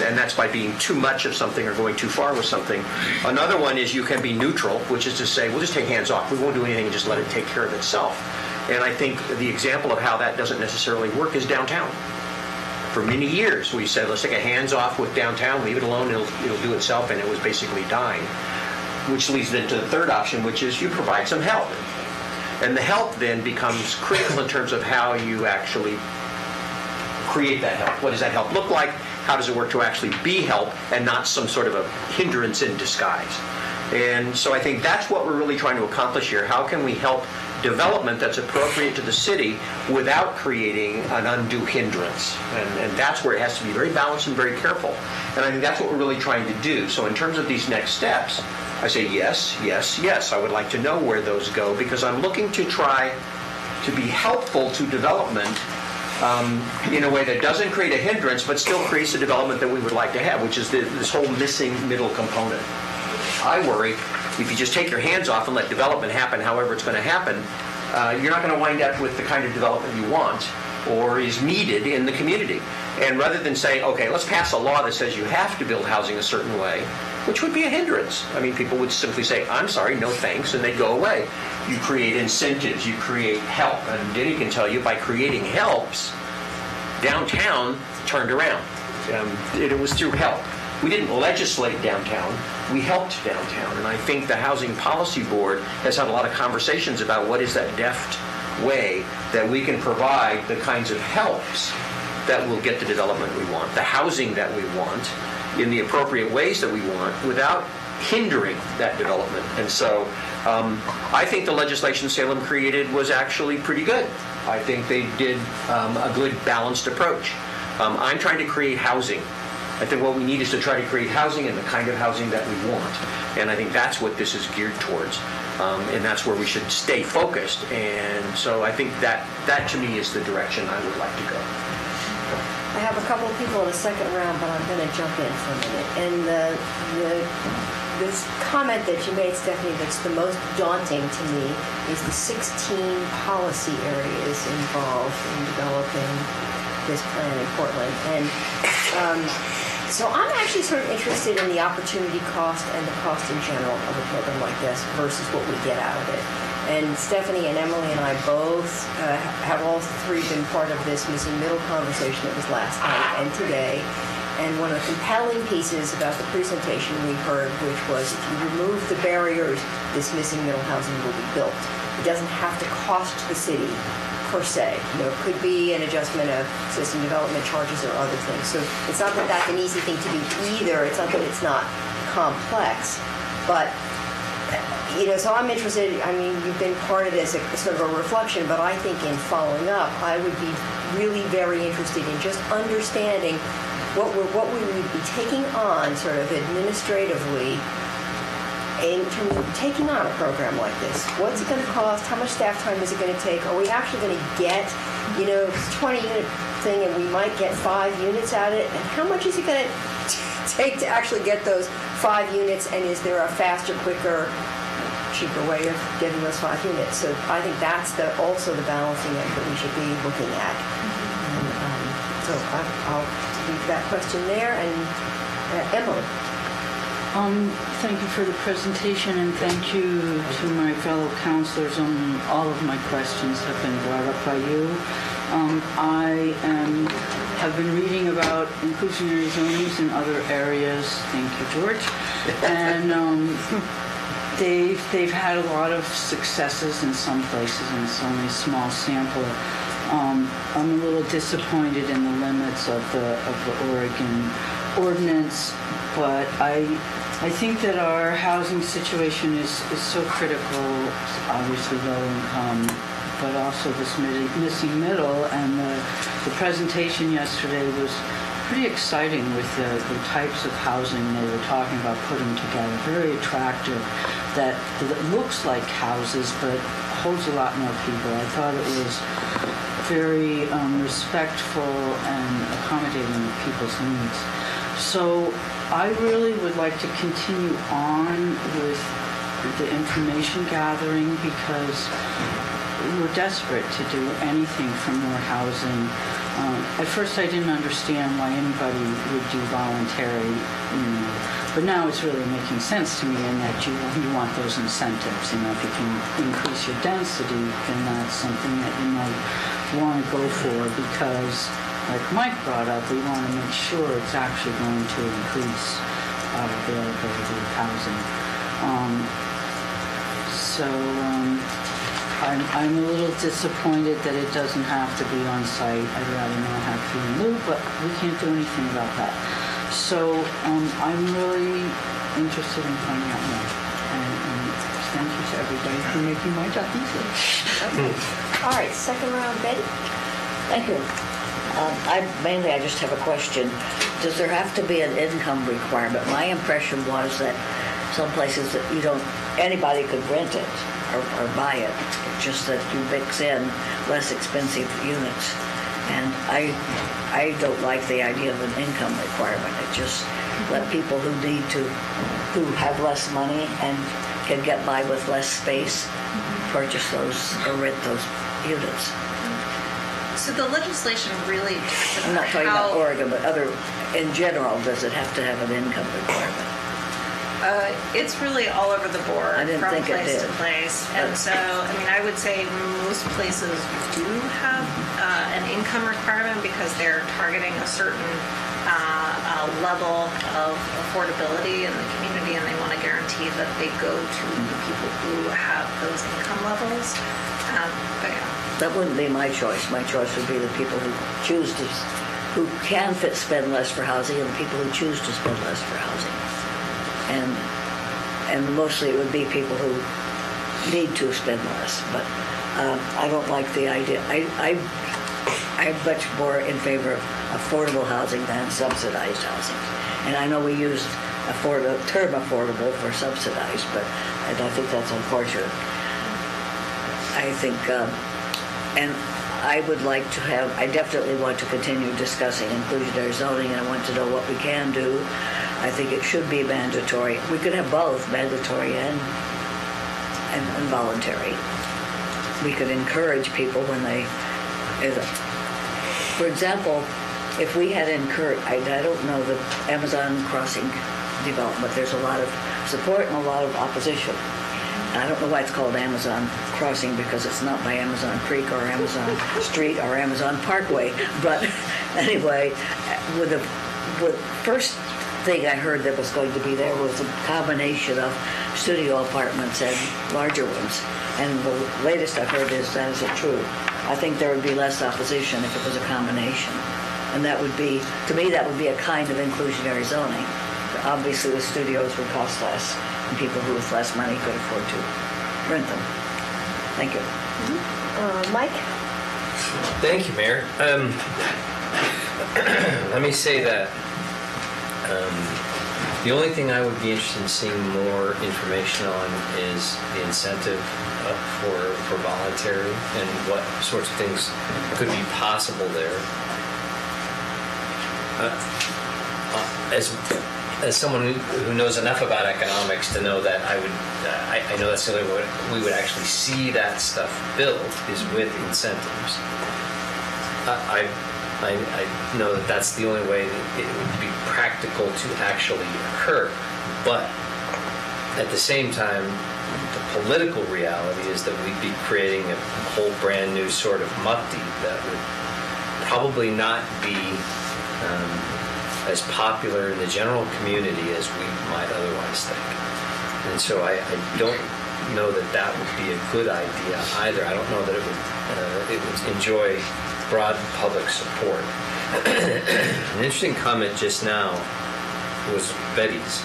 And that's by being too much of something or going too far with something. Another one is you can be neutral, which is to say, we'll just take hands off. We won't do anything and just let it take care of itself. And I think the example of how that doesn't necessarily work is downtown. For many years, we said, let's take a hands off with downtown, leave it alone, it'll do itself, and it was basically dying. Which leads then to the third option, which is you provide some help. And the help then becomes critical in terms of how you actually create that help. What does that help look like? How does it work to actually be help and not some sort of a hindrance in disguise? And so I think that's what we're really trying to accomplish here. How can we help development that's appropriate to the city without creating an undue hindrance? And that's where it has to be very balanced and very careful. And I think that's what we're really trying to do. So in terms of these next steps, I say yes, yes, yes. I would like to know where those go because I'm looking to try to be helpful to development in a way that doesn't create a hindrance but still creates the development that we would like to have, which is this whole missing middle component. I worry if you just take your hands off and let development happen however it's going to happen, you're not going to wind up with the kind of development you want or is needed in the community. And rather than saying, okay, let's pass a law that says you have to build housing a certain way, which would be a hindrance. I mean, people would simply say, I'm sorry, no thanks, and they'd go away. You create incentives, you create help. And Denny can tell you by creating helps, downtown turned around. It was through help. We didn't legislate downtown, we helped downtown. And I think the Housing Policy Board has had a lot of conversations about what is that deft way that we can provide the kinds of helps that will get the development we want, the housing that we want, in the appropriate ways that we want, without hindering that development. And so I think the legislation Salem created was actually pretty good. I think they did a good balanced approach. I'm trying to create housing. I think what we need is to try to create housing and the kind of housing that we want. And I think that's what this is geared towards. And that's where we should stay focused. And so I think that to me is the direction I would like to go. I have a couple of people in the second round, but I'm going to jump in for a minute. And this comment that you made, Stephanie, that's the most daunting to me is the 16 policy areas involved in developing this plan in Portland. And so I'm actually sort of interested in the opportunity cost and the cost in general of a program like this versus what we get out of it. And Stephanie and Emily and I both have all three been part of this missing middle conversation that was last night and today. And one of the compelling pieces about the presentation we heard, which was if you remove the barriers, this missing middle housing will be built. It doesn't have to cost the city per se. It could be an adjustment of system development charges or other things. So it's not that that's an easy thing to do either. It's not that it's not complex, but so I'm interested, I mean, you've been part of this, sort of a reflection, but I think in following up, I would be really very interested in just understanding what we would be taking on sort of administrative in terms of taking on a program like this. What's it going to cost? How much staff time is it going to take? Are we actually going to get, this 20-unit thing and we might get 5 units out of it? And how much is it going to take to actually get those 5 units? And is there a faster, quicker, cheaper way of getting those 5 units? So I think that's also the balancing act that we should be looking at. And, so I'll leave that question there. And Emily. Thank you for the presentation, and thank you to my fellow counselors. All of my questions have been brought up by you. I have been reading about inclusionary zonings in other areas. Thank you, George. And they've had a lot of successes in some places, and it's only a small sample. I'm a little disappointed in the limits of the Oregon ordinance, but I think that our housing situation is so critical, obviously low income, but also this missing middle. And the presentation yesterday was pretty exciting with the types of housing they were talking about putting together. Very attractive, that looks like houses, but holds a lot more people. I thought it was very respectful and accommodating of people's needs. So I really would like to continue on with the information gathering because we're desperate to do anything for more housing. At first I didn't understand why anybody would do voluntary, but now it's really making sense to me in that you want those incentives. If you can increase your density, then that's something that you might want to go for because, like Mike brought up, we want to make sure it's actually going to increase our availability of housing. I'm a little disappointed that it doesn't have to be on site. I'd rather not have fee and lieu, but we can't do anything about that. So I'm really interested in finding out more. And thank you to everybody for making my job easier. All right, second round, Betty? Thank you. I just have a question. Does there have to be an income requirement? My impression was that some places that anybody could rent it or buy it. It's just that you mix in less expensive units. And I don't like the idea of an income requirement. It just let people who have less money and can get by with less space purchase those or rent those units. So the legislation really talks I'm about not talking about Oregon, but in general, does it have to have an income requirement? It's really all over the board I didn't from think it place did. to place. And so, I would say most places do have an income requirement because they're targeting a certain level of affordability in the community, and they want to guarantee that they go to the people who have those income levels. But yeah. That wouldn't be my choice. My choice would be the people who can spend less for housing, and the people who choose to spend less for housing. And mostly it would be people who need to spend less. But I don't like the idea. I'm much more in favor of affordable housing than subsidized housing. And I know we used the term affordable for subsidized, and I think that's unfortunate. I think, and I would like to I definitely want to continue discussing inclusionary zoning, and I want to know what we can do. I think it should be mandatory. We could have both, mandatory and voluntary. We could encourage people when for example, if we had encouraged, I don't know the Amazon crossing development, there's a lot of support and a lot of opposition. I don't know why it's called Amazon Crossing, because it's not by Amazon Creek or Amazon Street or Amazon Parkway. But anyway, the first thing I heard that was going to be there was a combination of studio apartments and larger ones. And the latest I've heard is that isn't true. I think there would be less opposition if it was a combination. And that would be, to me, that would be a kind of inclusionary zoning. Obviously, the studios would cost less, and people who with less money could afford to rent them. Thank you. Mike? Thank you, Mayor. Let me say that the only thing I would be interested in seeing more information on is the incentive for voluntary and what sorts of things could be possible there. As someone who knows enough about economics to know that I know that's the only way we would actually see that stuff built is with incentives. I know that that's the only way that it would be practical to actually occur. But at the same time, the political reality is that we'd be creating a whole brand new sort of mufti that would probably not be as popular in the general community as we might otherwise think. And so I don't know that that would be a good idea either. I don't know that it would enjoy broad public support. An interesting comment just now was Betty's,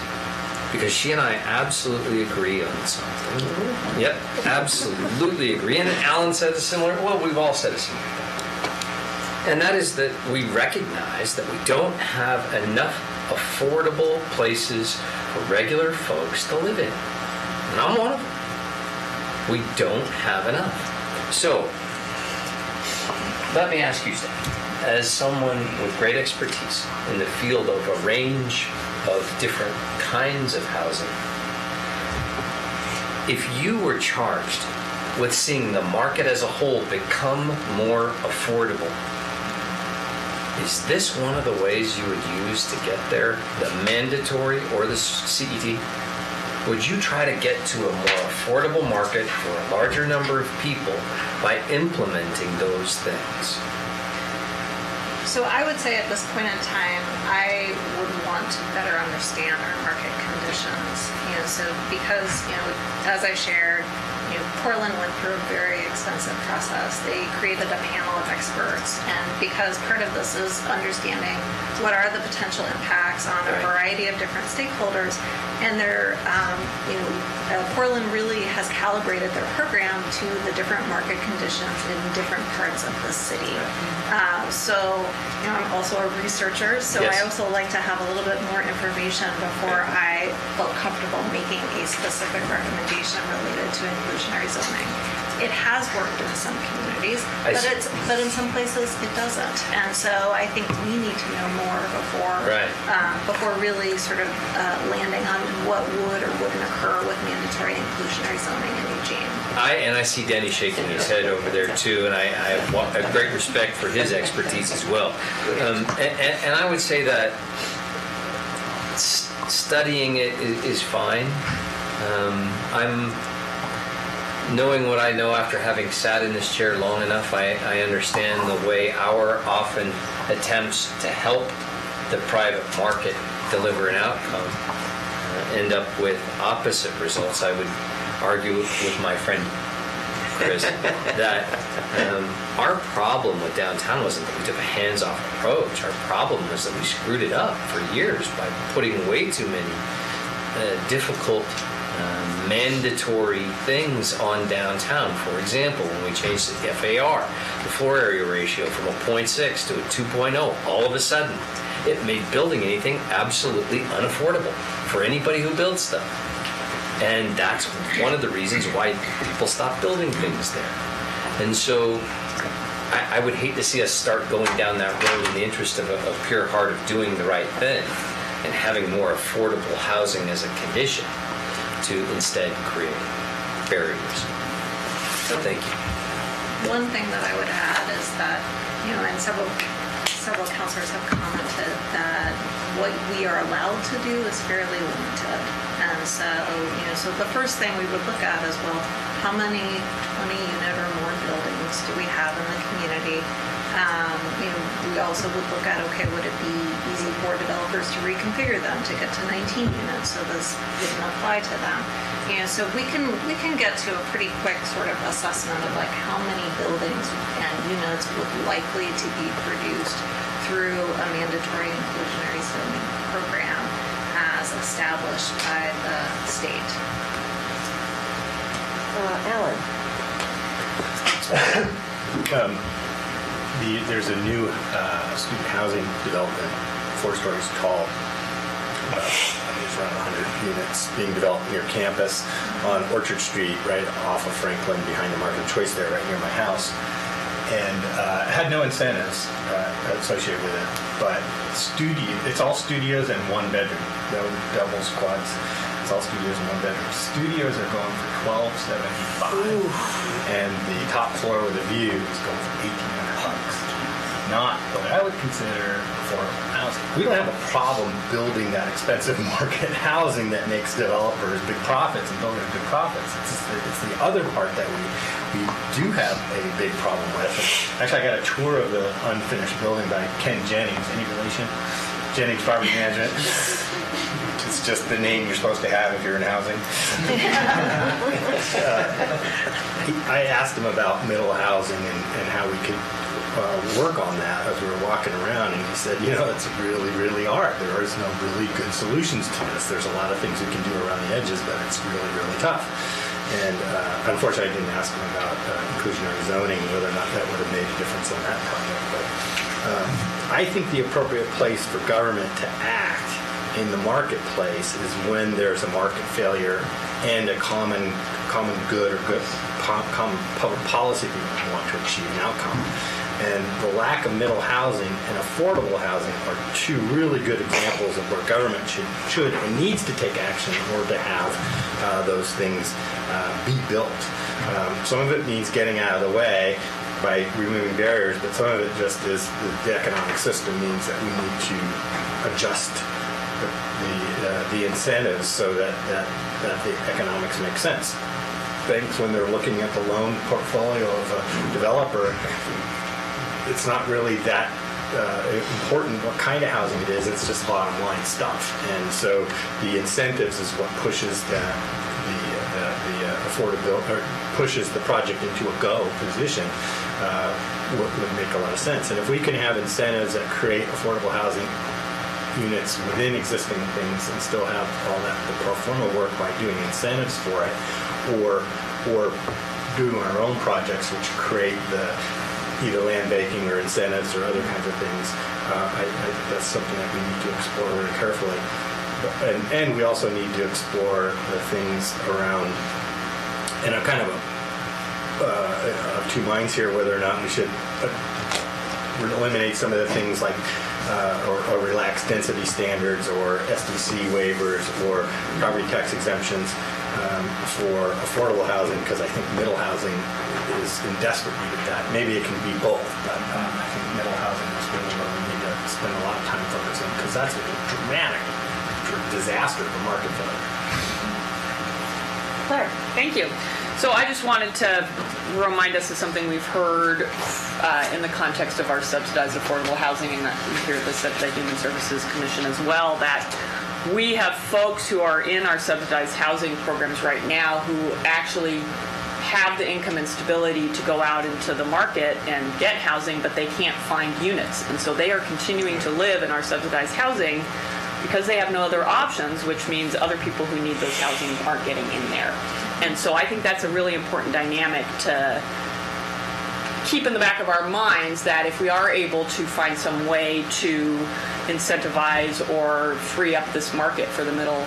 because she and I absolutely agree on something. Yep, absolutely agree. And Alan said we've all said a similar thing. And that is that we recognize that we don't have enough affordable places for regular folks to live in. And I'm one of them. We don't have enough. So, let me ask you, Stan, as someone with great expertise in the field of a range of different kinds of housing, if you were charged with seeing the market as a whole become more affordable, is this one of the ways you would use to get there, the mandatory or the CET? Would you try to get to a more affordable market for a larger number of people by implementing those things? So I would say at this point in time, I would want to better understand our market conditions. So because, as I shared, Portland went through a very extensive process. They created a panel of experts, and because part of this is understanding what are the potential impacts on a variety of different stakeholders, and they're, Portland really has calibrated their program to the different market conditions in different parts of the city. I'm also a researcher, so Yes. I also like to have a little bit more information before I felt comfortable making a specific recommendation related to inclusionary zoning. It has worked in some communities, but in some places it doesn't. And so I think we need to know more before really sort of landing on what would or wouldn't occur with mandatory inclusionary zoning in Eugene. I see Denny shaking his head over there too, and I have great respect for his expertise as well. And I would say that studying it is fine. I'm knowing what I know after having sat in this chair long enough. I understand the way our often attempts to help the private market deliver an outcome end up with opposite results. I would argue with my friend Chris that our problem with downtown wasn't that we took a hands-off approach. Our problem was that we screwed it up for years by putting way too many difficult mandatory things on downtown. For example, when we changed the FAR, the floor area ratio, from a 0.6 to a 2.0, all of a sudden it made building anything absolutely unaffordable for anybody who builds stuff. And that's one of the reasons why people stop building things there. And so I would hate to see us start going down that road in the interest of a pure heart of doing the right thing and having more affordable housing as a condition to instead create barriers. So thank you. One thing that I would add is that, and several counselors have commented that what we are allowed to do is fairly limited. And so, so the first thing we would look at is, well, how many 20-unit or more buildings do we have in the community? We also would look at, okay, would it be easy for developers to reconfigure them to get to 19 units so this wouldn't apply to them? So we can get to a pretty quick sort of assessment of like how many buildings and units would likely to be produced through a mandatory inclusionary zoning program as established by the state. Alan? There's a new student housing development, 4 stories tall, it's around 100 units, being developed near campus on Orchard Street, right off of Franklin, behind the Market of Choice there, right near my house. And it had no incentives associated with it, but it's all studios and 1 bedroom, no doubles, quads. It's all studios and 1 bedroom. Studios are going for $1,275, and the top floor with a view is going for $1,800. Not what I would consider affordable housing. We don't have a problem building that expensive market housing that makes developers big profits and builders big profits. It's the other part that we do have a big problem with. Actually, I got a tour of the unfinished building by Ken Jennings. Any relation? Jennings Property Management. It's just the name you're supposed to have if you're in housing. I asked him about middle housing and how we could work on that as we were walking around, and he said, it's really, really hard. There is no really good solutions to this. There's a lot of things we can do around the edges, but it's really, really tough. And unfortunately, I didn't ask him about inclusionary zoning, whether or not that would have made a difference on that project. But I think the appropriate place for government to act in the marketplace is when there's a market failure and a common good or common public policy we want to achieve an outcome. And the lack of middle housing and affordable housing are 2 really good examples of where government should and needs to take action in order to have those things be built. Some of it means getting out of the way by removing barriers, but some of it just is the economic system means that we need to adjust the incentives so that the economics make sense. Banks, when they're looking at the loan portfolio of a developer, it's not really that important what kind of housing it is. It's just bottom line stuff. And so the incentives is what pushes the affordability, or pushes the project into a go position, would make a lot of sense. And if we can have incentives that create affordable housing units within existing things and still have all that, the pro forma work by doing incentives for it, or doing our own projects which create the either land banking or incentives or other kinds of things, that's something that we need to explore really carefully. And we also need to explore the things around, and I'm kind of of two minds here whether or not we should eliminate some of the things like or relax density standards or SDC waivers or property tax exemptions for affordable housing, because I think middle housing is in desperate need of that. Maybe it can be both, but I think middle housing is really where we need to spend a lot of time focusing, because that's a dramatic disaster for market failure. Claire? Thank you. So I just wanted to remind us of something we've heard in the context of our subsidized affordable housing, and we hear this at the Human Services Commission as well, that we have folks who are in our subsidized housing programs right now who actually have the income and stability to go out into the market and get housing, but they can't find units. And so they are continuing to live in our subsidized housing because they have no other options, which means other people who need those housing aren't getting in there. And so I think that's a really important dynamic to keep in the back of our minds, that if we are able to find some way to incentivize or free up this market for the middle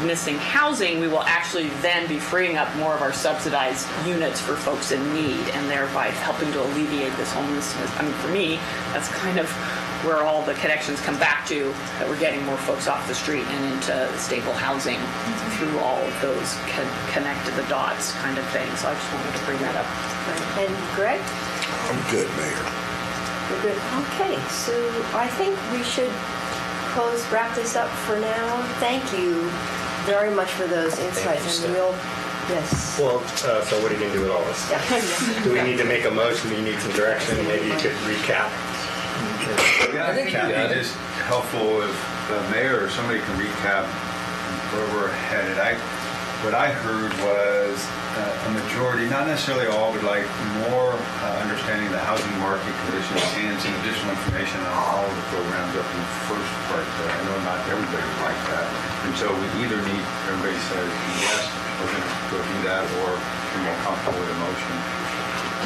missing housing, we will actually then be freeing up more of our subsidized units for folks in need, and thereby helping to alleviate this homelessness. I mean, for me, that's kind of where all the connections come back to, that we're getting more folks off the street and into stable housing through all of those connect the dots kind of things. So I just wanted to bring that up. And Greg? I'm good, Mayor. We're good. Okay, so I think we should wrap this up for now. Thank you very much for those insights. And we'll, yes. Well, so what are you going to do with all this? Do we need to make a motion? Do you need some direction? Maybe you could recap. Yeah, I think it'd be just helpful if the mayor or somebody can recap where we're headed. What I heard was a majority, not necessarily all, would like more understanding of the housing market conditions and some additional information on all of the programs up in the first part there. I know not everybody would like that. And so we either need, everybody says, yes, we're going to go do that, or we're more comfortable with a motion.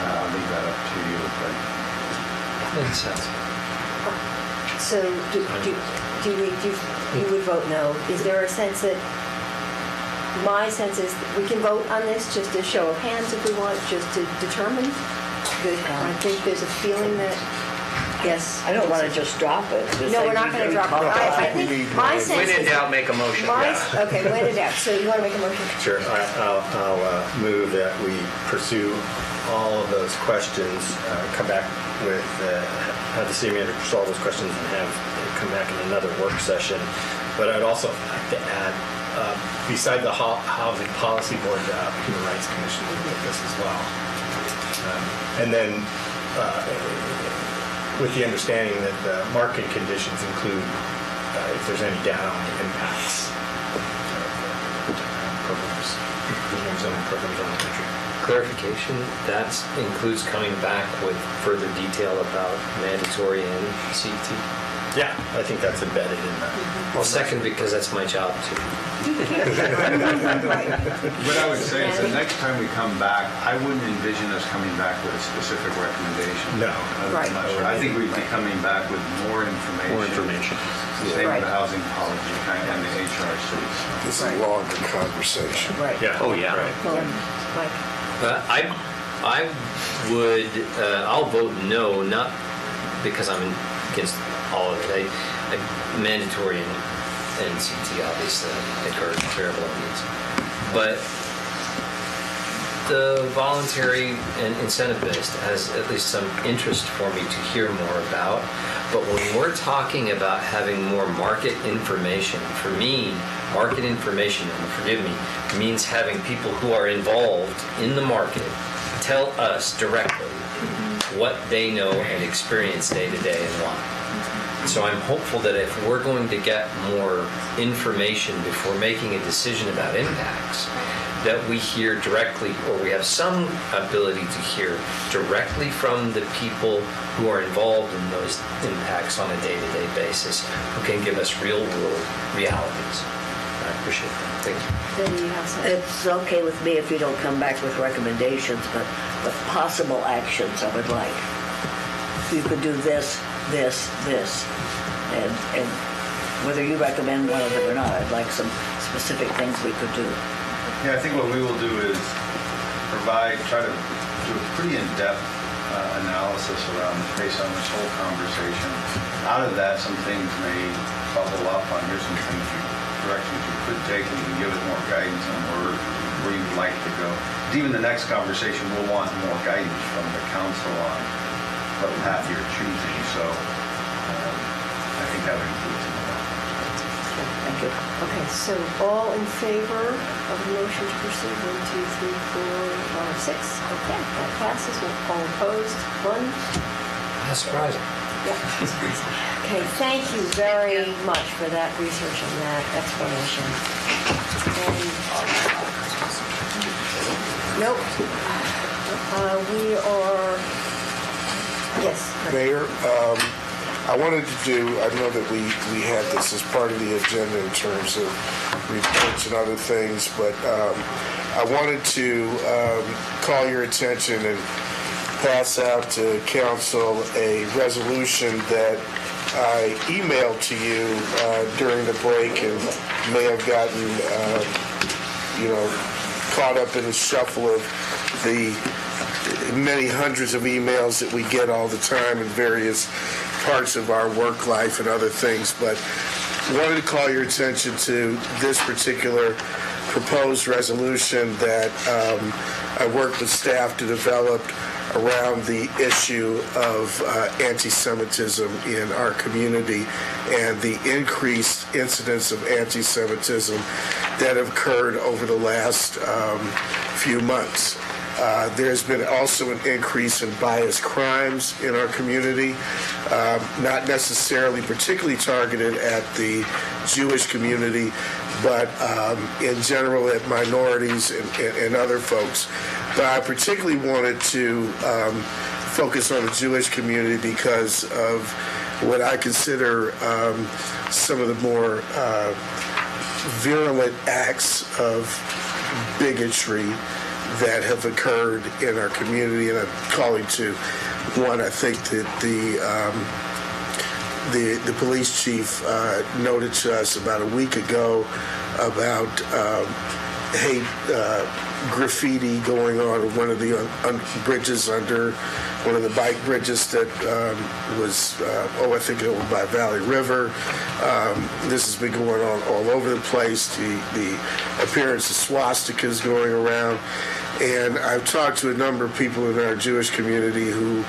I'll leave that up to you. But Makes sense. So you would vote no. Is there a sense that, my sense is that we can vote on this, just a show of hands if we want, just to determine? I think there's a feeling that, yes. I don't want to just drop it. No, we're not going to drop it. I think my sense When in is. doubt, make a motion. Okay, when in doubt. So you want to make a motion? Sure. I'll move that we pursue all of those questions, come back with, have the city manager pursue all those questions and have come back in another work session. But I'd also like to add, beside the Housing Policy Board, the Human Rights Commission would look at this as well. And then with the understanding that the market conditions include if there's any data on the impacts of programs, zoning programs around the country. Clarification, that includes coming back with further detail about mandatory and CT? Yeah, I think that's embedded in the. Well, second, because that's my job too. what I would say is the next time we come back, I wouldn't envision us coming back with a specific recommendation. No. Right. I'm not sure. I think we'd be coming back with more information. More information. Same Right. with the housing policy and the HRCs. It's a longer conversation. Right. Yeah. Oh, yeah. Right. Well, Mike. I would, I'll vote no, not because I'm against all of it. Mandatory and CT obviously I think are terrible ideas. But the voluntary and incentive-based has at least some interest for me to hear more about. But when we're talking about having more market information, for me, market information, and forgive me, means having people who are involved in the market tell us directly what they know and experience day to day and why. So I'm hopeful that if we're going to get more information before making a decision about impacts, that we hear directly, or we have some ability to hear directly from the people who are involved in those impacts on a day-to-day basis, who can give us real-world realities. I appreciate that. Thank you. Then you have some. It's okay with me if you don't come back with recommendations, but possible actions I would like. You could do this, this, this, and whether you recommend one of them or not, I'd like some specific things we could do. Yeah, I think what we will do is try to do a pretty in-depth analysis around based on this whole conversation. Out of that, some things may bubble up on here's some things directions you could take, and you can give us more guidance on where you'd like to go. Even the next conversation, we'll want more guidance from the council on what path you're choosing. So I think that would include some of that. Thank you. Okay, so all in favor of the motion to proceed? 1, 2, 3, 4, 5, 6. Okay, that passes. All opposed? 1. That's surprising. Yeah. Okay, thank you very much for that research and that explanation. And, nope. We are, yes. Mayor, I wanted to do, I know that we had this as part of the agenda in terms of reports and other things, but I wanted to call your attention and pass out to council a resolution that I emailed to you during the break and may have gotten, caught up in the shuffle of the many hundreds of emails that we get all the time in various parts of our work life and other things, but wanted to call your attention to this particular proposed resolution that I worked with staff to develop around the issue of anti-Semitism in our community and the increased incidence of anti-Semitism that have occurred over the last few months. There's been also an increase in biased crimes in our community, not necessarily particularly targeted at the Jewish community, but in general at minorities and other folks. But I particularly wanted to focus on the Jewish community because of what I consider some of the more virulent acts of bigotry that have occurred in our community, and I'm calling to one. I think that the police chief noted to us about a week ago about hate graffiti going on one of the bridges under one of the bike bridges that was, I think over by Valley River. This has been going on all over the place. The appearance of swastikas going around. And I've talked to a number of people in our Jewish community who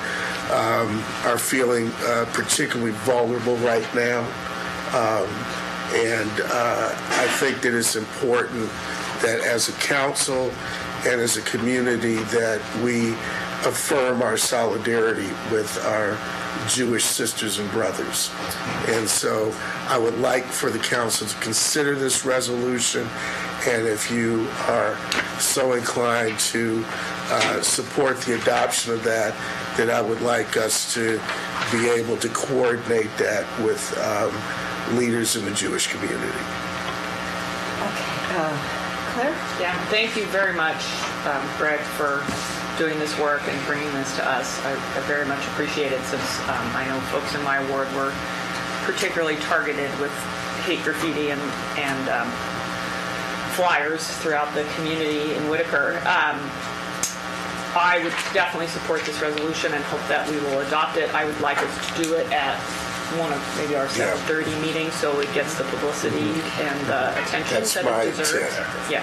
are feeling particularly vulnerable right now. And I think that it's important that as a council and as a community that we affirm our solidarity with our Jewish sisters and brothers. And so I would like for the council to consider this resolution, and if you are so inclined to support the adoption of that, then I would like us to be able to coordinate that with leaders in the Jewish community. Okay. Claire? Yeah, thank you very much, Greg, for doing this work and bringing this to us. I very much appreciate it, since I know folks in my ward were particularly targeted with hate graffiti and flyers throughout the community in Whitaker. I would definitely support this resolution and hope that we will adopt it. I would like us to do it at one of maybe our 7:30 meetings, so it gets the publicity and the attention that it deserves. Yeah.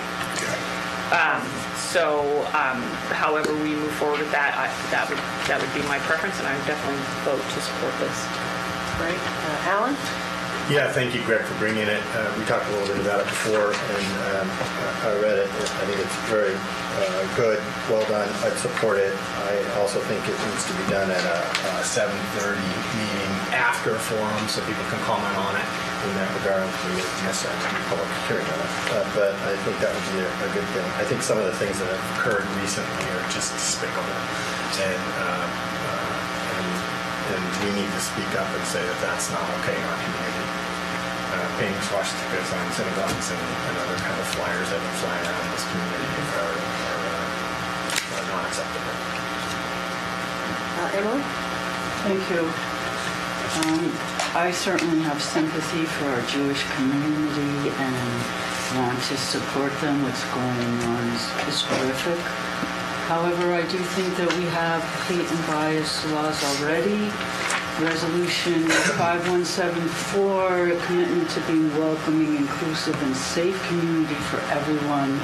However we move forward with that, that would be my preference, and I would definitely vote to support this. Great. Alan? Yeah, thank you, Greg, for bringing it. We talked a little bit about it before, and I read it. I think it's very good, well done. I'd support it. I also think it needs to be done at a 7:30 meeting after forum, so people can comment on it in that regard. We wouldn't necessarily have a public hearing on it, but I think that would be a good thing. I think some of the things that have occurred recently are just despicable, and we need to speak up and say that that's not okay in our community. Painting swastikas on synagogues and other kind of flyers that are flying around this community are not acceptable. Emily? Thank you. I certainly have sympathy for our Jewish community and want to support them. What's going on is horrific. However, I do think that we have hate and bias laws already. Resolution 5174, a commitment to being welcoming, inclusive, and safe community for everyone.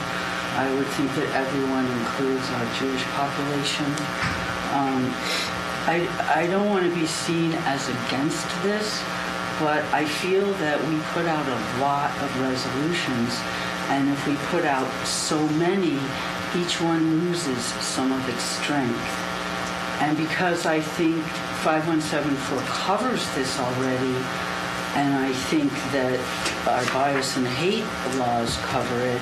I would think that everyone includes our Jewish population. I don't want to be seen as against this, but I feel that we put out a lot of resolutions, and if we put out so many, each one loses some of its strength. And because I think 5174 covers this already, and I think that our bias and hate laws cover it,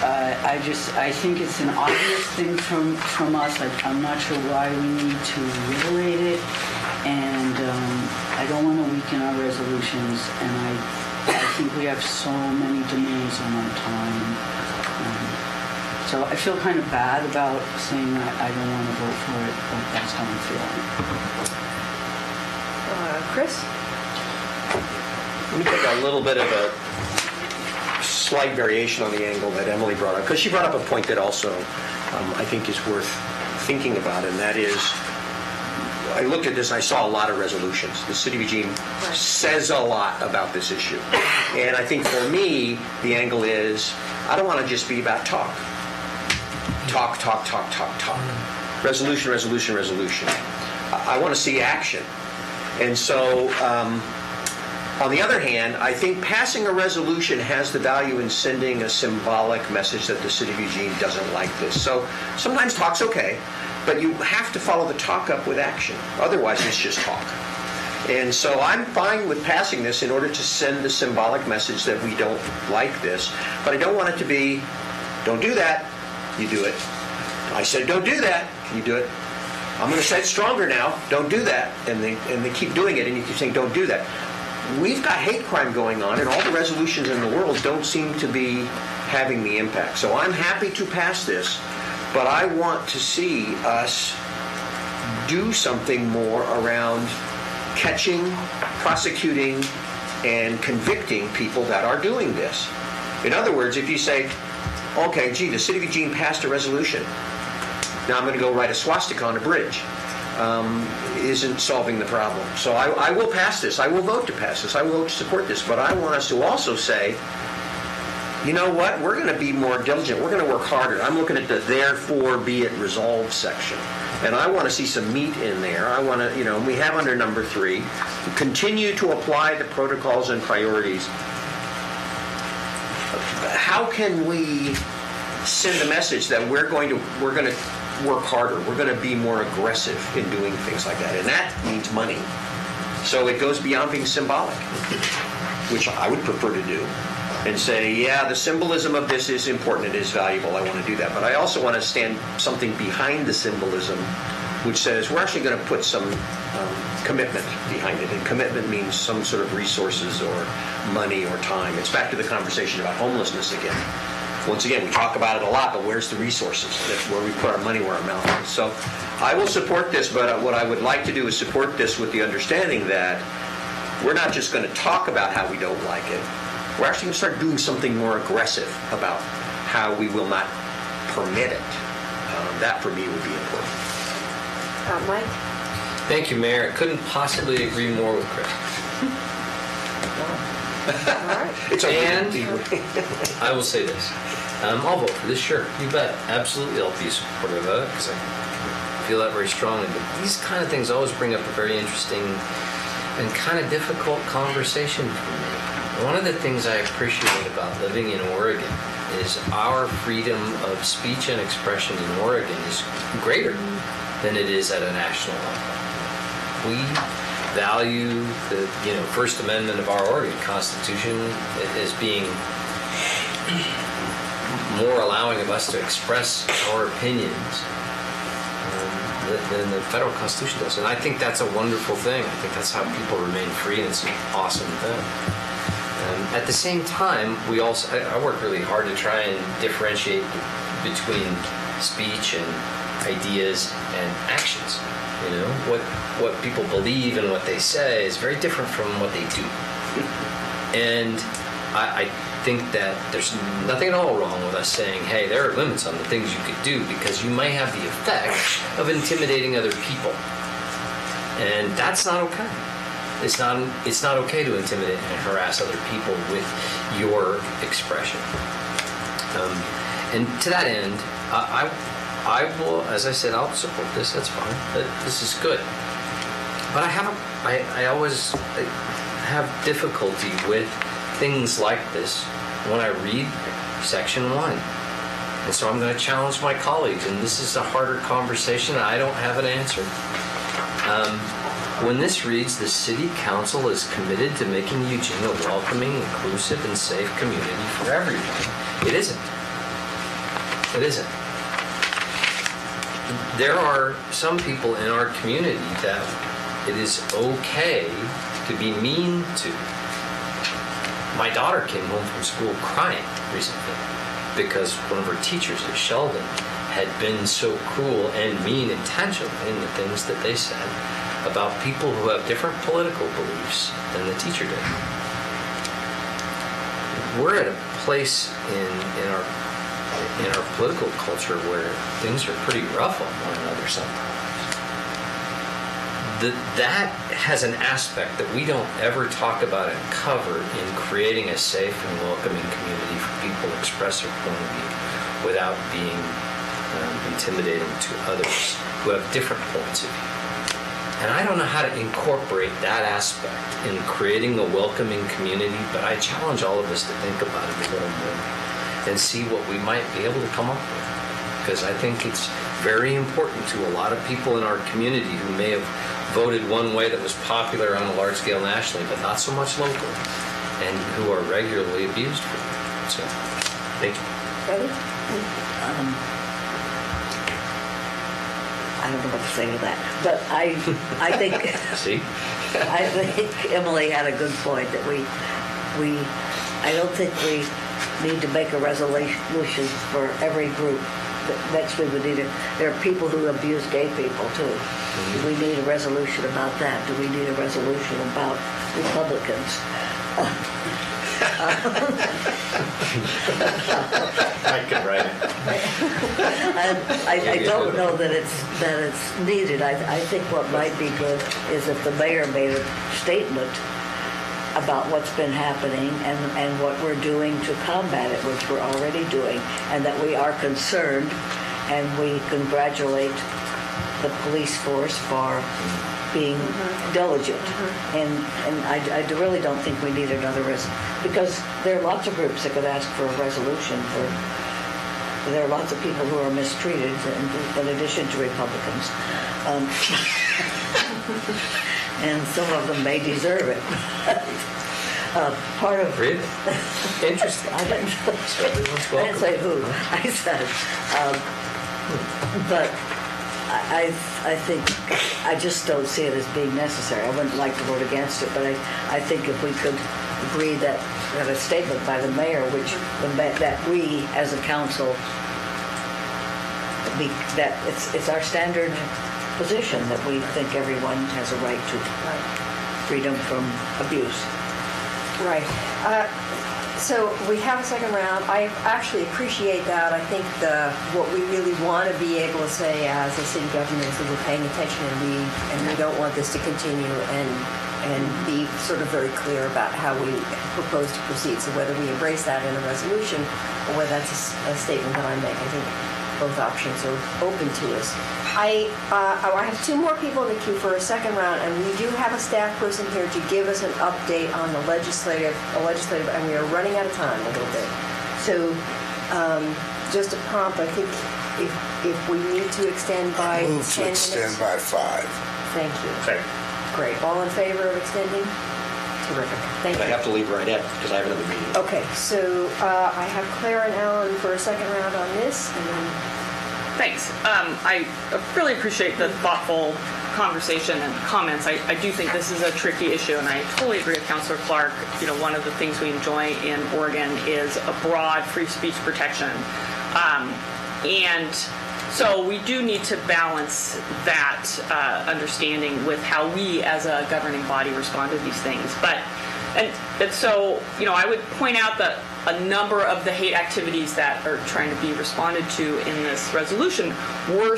I think it's an obvious thing from us. I'm not sure why we need to reiterate it, and I don't want to weaken our resolutions, and I think we have so many demands on our time. So I feel kind of bad about saying I don't want to vote for it, but that's how I'm feeling. Chris? Let me take a little bit of a slight variation on the angle that Emily brought up, because she brought up a point that also I think is worth thinking about, and that is, I looked at this and I saw a lot of resolutions. The City of Eugene says a lot about this issue. And I think for me, the angle is, I don't want to just be about talk. Talk. Resolution. I want to see action. And so, on the other hand, I think passing a resolution has the value in sending a symbolic message that the City of Eugene doesn't like this. So sometimes talk's okay, but you have to follow the talk up with action. Otherwise, it's just talk. And so I'm fine with passing this in order to send the symbolic message that we don't like this, but I don't want it to be, don't do that, you do it. I said, don't do that, you do it. I'm going to say it stronger now, don't do that, and they keep doing it, and you keep saying, don't do that. We've got hate crime going on, and all the resolutions in the world don't seem to be having the impact. So I'm happy to pass this, but I want to see us do something more around catching, prosecuting, and convicting people that are doing this. In other words, if you say, okay, gee, the City of Eugene passed a resolution, now I'm going to go write a swastika on a bridge, isn't solving the problem. So I will pass this. I will vote to pass this. I will support this. But I want us to also say, you know what? We're going to be more diligent. We're going to work harder. I'm looking at the therefore be it resolved section. And I want to see some meat in there. I want to, we have under number 3, continue to apply the protocols and priorities. How can we send a message that we're going to work harder, we're going to be more aggressive in doing things like that, and that means money. So it goes beyond being symbolic, which I would prefer to do, and say, yeah, the symbolism of this is important, it is valuable, I want to do that, but I also want to stand something behind the symbolism, which says we're actually going to put some commitment behind it, and commitment means some sort of resources or money or time. It's back to the conversation about homelessness again. Once again, we talk about it a lot, but where's the resources? That's where we put our money where our mouth is. So I will support this, but what I would like to do is support this with the understanding that we're not just going to talk about how we don't like it. We're actually going to start doing something more aggressive about how we will not permit it. That, for me, would be important. Mike? Thank you, Mayor. I couldn't possibly agree more with Chris. All right. It's a And I will say this. I'll vote for this, sure. You bet. Absolutely, I'll be supportive of it because I feel that very strongly. But these kind of things always bring up a very interesting and kind of difficult conversation for me. One of the things I appreciate about living in Oregon is our freedom of speech and expression in Oregon is greater than it is at a national level. We value the First Amendment of our Oregon Constitution as being more allowing of us to express our opinions than the federal Constitution does. And I think that's a wonderful thing. I think that's how people remain free, and it's an awesome thing. At the same time, I work really hard to try and differentiate between speech and ideas and actions. What people believe and what they say is very different from what they do. And I think that there's nothing at all wrong with us saying, hey, there are limits on the things you could do, because you may have the effect of intimidating other people. And that's not okay. It's not okay to intimidate and harass other people with your expression. And to that end, I will, as I said, I'll support this. That's fine. This is good. But I always have difficulty with things like this when I read Section 1. And so I'm going to challenge my colleagues, and this is a harder conversation, and I don't have an answer. When this reads, the City Council is committed to making Eugene a welcoming, inclusive, and safe community for everyone. It isn't. It isn't. There are some people in our community that it is okay to be mean to. My daughter came home from school crying recently because one of her teachers at Sheldon had been so cruel and mean intentionally in the things that they said about people who have different political beliefs than the teacher did. We're at a place in our political culture where things are pretty rough on one another sometimes. That has an aspect that we don't ever talk about and cover in creating a safe and welcoming community for people to express their point of view without being intimidating to others who have different points of view. And I don't know how to incorporate that aspect in creating a welcoming community, but I challenge all of us to think about it a little more and see what we might be able to come up with. Because I think it's very important to a lot of people in our community who may have voted one way that was popular on a large scale nationally, but not so much locally, and who are regularly abused for it. So, thank you. Ready? I don't know what to say to that, but I think See? I think Emily had a good point that I don't think we need to make a resolution for every group. Next we would need there are people who abuse gay people too. Do we need a resolution about that? Do we need a resolution about Republicans? I could write it. I don't know that it's needed. I think what might be good is if the mayor made a statement about what's been happening and what we're doing to combat it, which we're already doing, and that we are concerned, and we congratulate the police force for being diligent. And I really don't think we need another because there are lots of groups that could ask for a resolution there are lots of people who are mistreated in addition to Republicans. And some of them may deserve it. Part of Really? Interesting. I didn't say who. I said, but I think I just don't see it as being necessary. I wouldn't like to vote against it, but I think if we could agree that we have a statement by the mayor, that we as a council, that it's our standard position that we think everyone has a right to freedom from abuse. Right. So we have a second round. I actually appreciate that. I think what we really want to be able to say as a city government is that we're paying attention and we don't want this to continue and be sort of very clear about how we propose to proceed. So whether we embrace that in a resolution or whether that's a statement that I make, I think both options are open to us. I have two more people in the queue for a second round, and we do have a staff person here to give us an update on the legislative, and we are running out of time a little bit. So, just a prompt, I think if we need to extend by 10 Move minutes. to extend by 5. Thank you. Okay. Great. All in favor of extending? Terrific. Thank But I you. have to leave right now because I have another meeting. Okay, so I have Claire and Alan for a second round on this, and then Thanks. I really appreciate the thoughtful conversation and comments. I do think this is a tricky issue, and I totally agree with Councilor Clark. You know, one of the things we enjoy in Oregon is a broad free speech protection. And so we do need to balance that understanding with how we as a governing body respond to these things. And so, you know, I would point out that a number of the hate activities that are trying to be responded to in this resolution were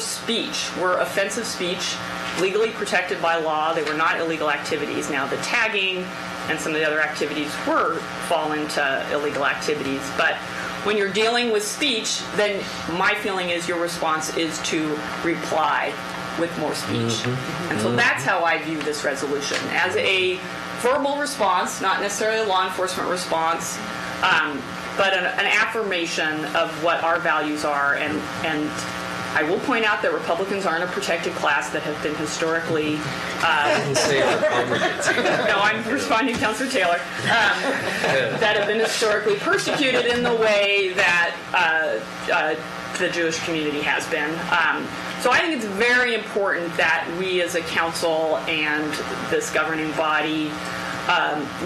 offensive speech, legally protected by law. They were not illegal activities. Now, the tagging and some of the other activities fall into illegal activities. But when you're dealing with speech, then my feeling is your response is to reply with more speech. And so that's how I view this resolution, as a verbal response, not necessarily a law enforcement response, but an affirmation of what our values are. And I will point out that Republicans aren't a protected class that have been historically... Say Republicans. No, I'm responding to Councilor Taylor. That have been historically persecuted in the way that the Jewish community has been. So I think it's very important that we as a council and this governing body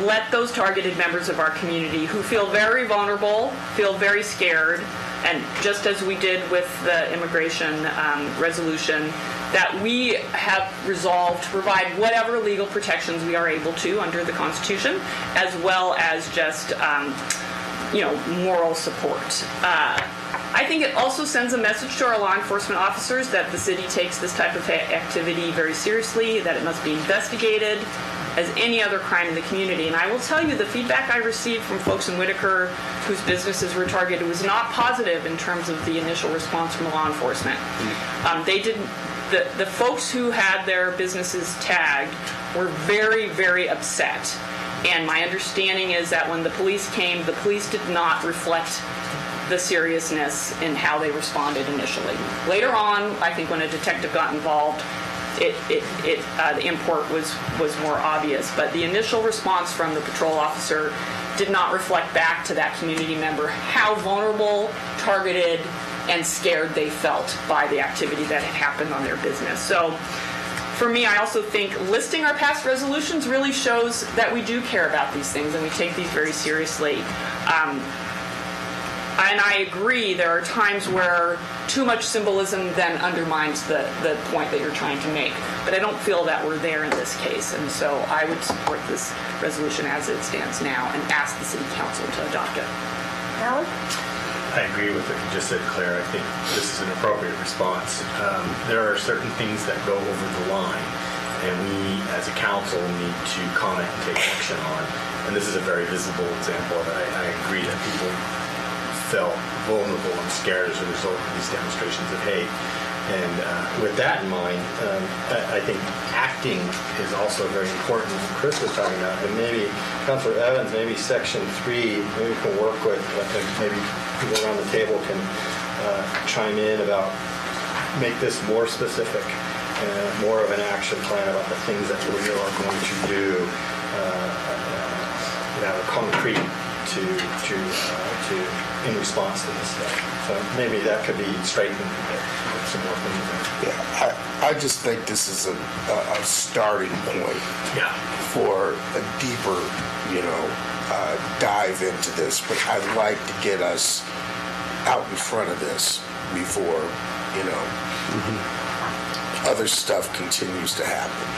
let those targeted members of our community who feel very vulnerable, feel very scared, and just as we did with the immigration resolution, that we have resolved to provide whatever legal protections we are able to under the Constitution, as well as just moral support. I think it also sends a message to our law enforcement officers that the city takes this type of activity very seriously, that it must be investigated as any other crime in the community. And I will tell you, the feedback I received from folks in Whitaker whose businesses were targeted was not positive in terms of the initial response from law enforcement. The folks who had their businesses tagged were very, very upset. And my understanding is that when the police came, the police did not reflect the seriousness in how they responded initially. Later on, I think when a detective got involved, the import was more obvious. But the initial response from the patrol officer did not reflect back to that community member how vulnerable, targeted, and scared they felt by the activity that had happened on their business. So for me, I also think listing our past resolutions really shows that we do care about these things and we take these very seriously. And I agree, there are times where too much symbolism then undermines the point that you're trying to make. But I don't feel that we're there in this case. And so I would support this resolution as it stands now and ask the City Council to adopt it. Alan? I agree with what you just said, Claire. I think this is an appropriate response. There are certain things that go over the line, and we, as a council, need to comment and take action on. And this is a very visible example of it. I agree that people felt vulnerable and scared as a result of these demonstrations of hate. And with that in mind, I think acting is also very important. Chris was talking about, and maybe Councilor Evans, maybe Section 3, maybe we can work with, maybe people around the table can chime in about, make this more specific, more of an action plan about the things that we are going to do that are concrete to in response to this stuff. So maybe that could be straightened a bit with some more things. Yeah, I just think this is a starting point for a deeper, dive into this. But I'd like to get us out in front of this before, other stuff continues to happen.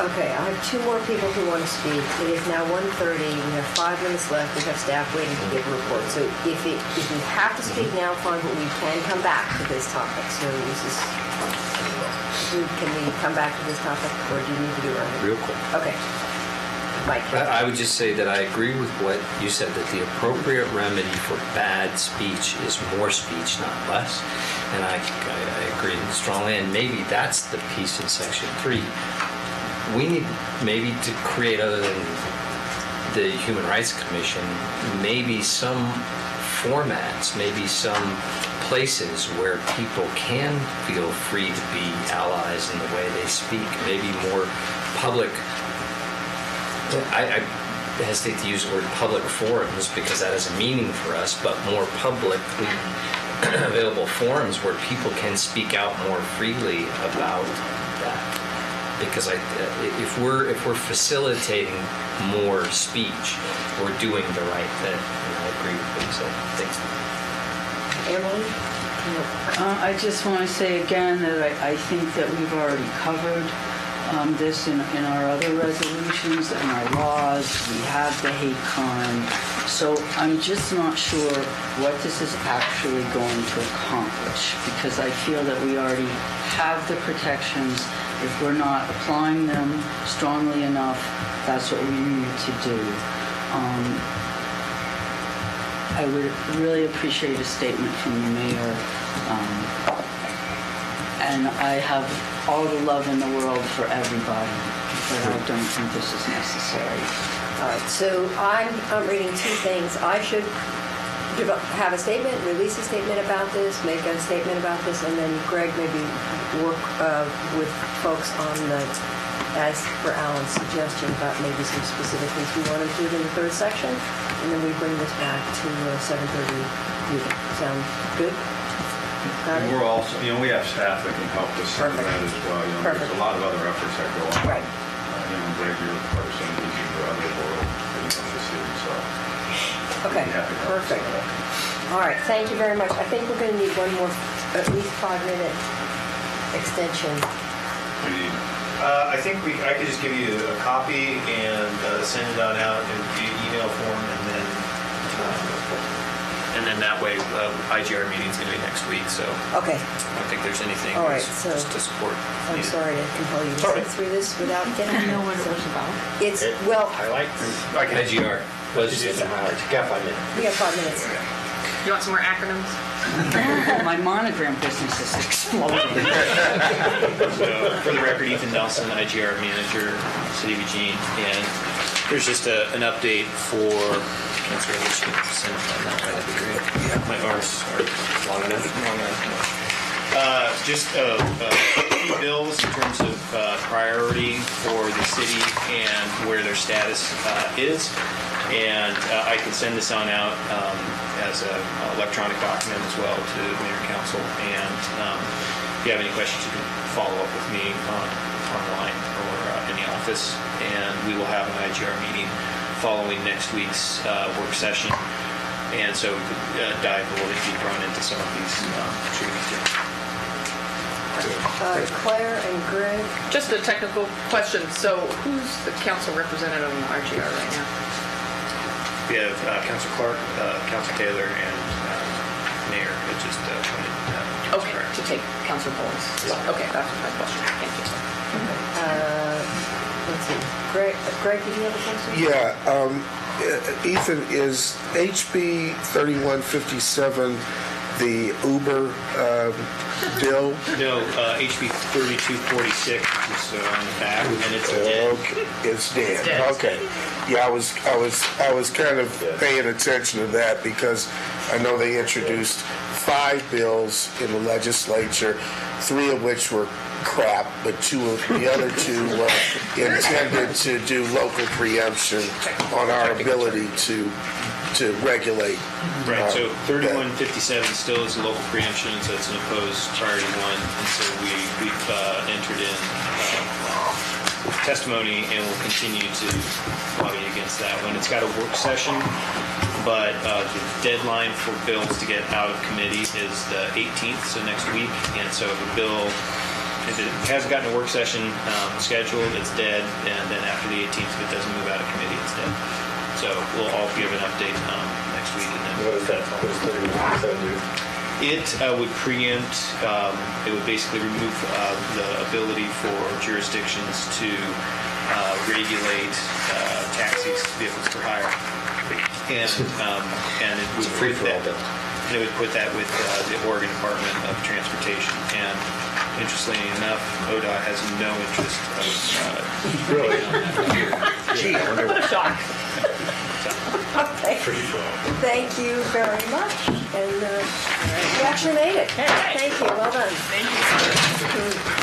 Okay, I have two more people who want to speak. It is now 1:30. We have 5 minutes left. We have staff waiting to give a report. So if you have to speak now, fine, but we can come back to this topic. So can we come back to this topic, or do you need to do it right now? Real quick. Okay. Mike. I would just say that I agree with what you said, that the appropriate remedy for bad speech is more speech, not less. And I agree strongly, and maybe that's the piece in Section 3. We need maybe to create, other than the Human Rights Commission, maybe some formats, maybe some places where people can feel free to be allies in the way they speak, maybe more public. I hesitate to use the word public forums because that has a meaning for us, but more publicly available forums where people can speak out more freely about that. Because if we're facilitating more speech, we're doing the right thing. And I agree with what you said. Thanks. Emily? I just want to say again that I think that we've already covered this in our other resolutions and our laws. We have the hate crime. So I'm just not sure what this is actually going to accomplish, because I feel that we already have the protections. If we're not applying them strongly enough, that's what we need to do. I would really appreciate a statement from the mayor. And I have all the love in the world for everybody, but I don't think this is necessary. All right, so I'm reading two things. I should have a statement, release a statement about this, make a statement about this, and then Greg maybe work with folks on the, as per Alan's suggestion, about maybe some specific things we want to include in the third section, and then we bring this back to 7:30 meeting. Sound good? Got And it? we're also, we have staff that can help us with Perfect. that as well. Perfect. There's a lot of other efforts that go on. Right. Greg, you're a person, Eugene, for other world, the city, so. Okay, we'd be happy to help perfect. set up. All right, thank you very much. I think we're going to need one more, at least 5-minute extension. I think I could just give you a copy and send it on out in email form, and then that way IGR meeting's going to be next week. So Okay, I don't think there's anything All right, just so to support. I'm needed. sorry to compel you to Sorry. sit through this without getting. I know what it was about. It's, well, Highlights? IGR. Let's just get the highlights. You got 5 minutes. we have 5 minutes. You want some more acronyms? My monogram business is exploding. So, for the record, Ethan Nelson, IGR manager, City of Eugene, and here's just an update for. That's really send it on that way. That'd be great. Yeah, my arms are long enough. Just a few bills in terms of priority for the city and where their status is. And I can send this on out as an electronic document as well to Mayor and Council. And if you have any questions, you can follow up with me online or in the office. And we will have an IGR meeting following next week's work session. And so we could dive a little bit deeper on into some of these treaties too. Claire and Greg, Just a technical question. So who's the council representative on the RGR right now? We have Councilor Clark, Councilor Taylor, and Mayor. It just appointed. Okay, to take Councilor Bowles. Okay, that's my question. Thank you. let's see, Greg, did you have a question? Yeah, Ethan, is HB 3157 the Uber bill? No, HB 3246 is on the back, and it's dead. Okay, it's dead. It's dead. Okay. Yeah, I was kind of paying attention to that because I know they introduced 5 bills in the legislature, 3 of which were crap, but the other 2 were intended to do local preemption on our ability to regulate. Right, so 3157 still is a local preemption, so it's an opposed priority 1, and so we've entered in testimony and will continue to lobby against that one. It's got a work session, but the deadline for bills to get out of committee is the 18th, so next week, and so if a bill, if it hasn't gotten a work session scheduled, it's dead, and then after the 18th, if it doesn't move out of committee, it's dead. So we'll all give an update next week. And then What is that? What does 3157 do? It would preempt, it would basically remove the ability for jurisdictions to regulate taxis, vehicles for hire. And it would It's a free-for-all bill. And it would put that with the Oregon Department of Transportation. And interestingly enough, ODOT has no interest of Really? Gee, I wonder what. Shock. Okay. Thank you very much. And you actually made it. Thank you. Well done. Thank you.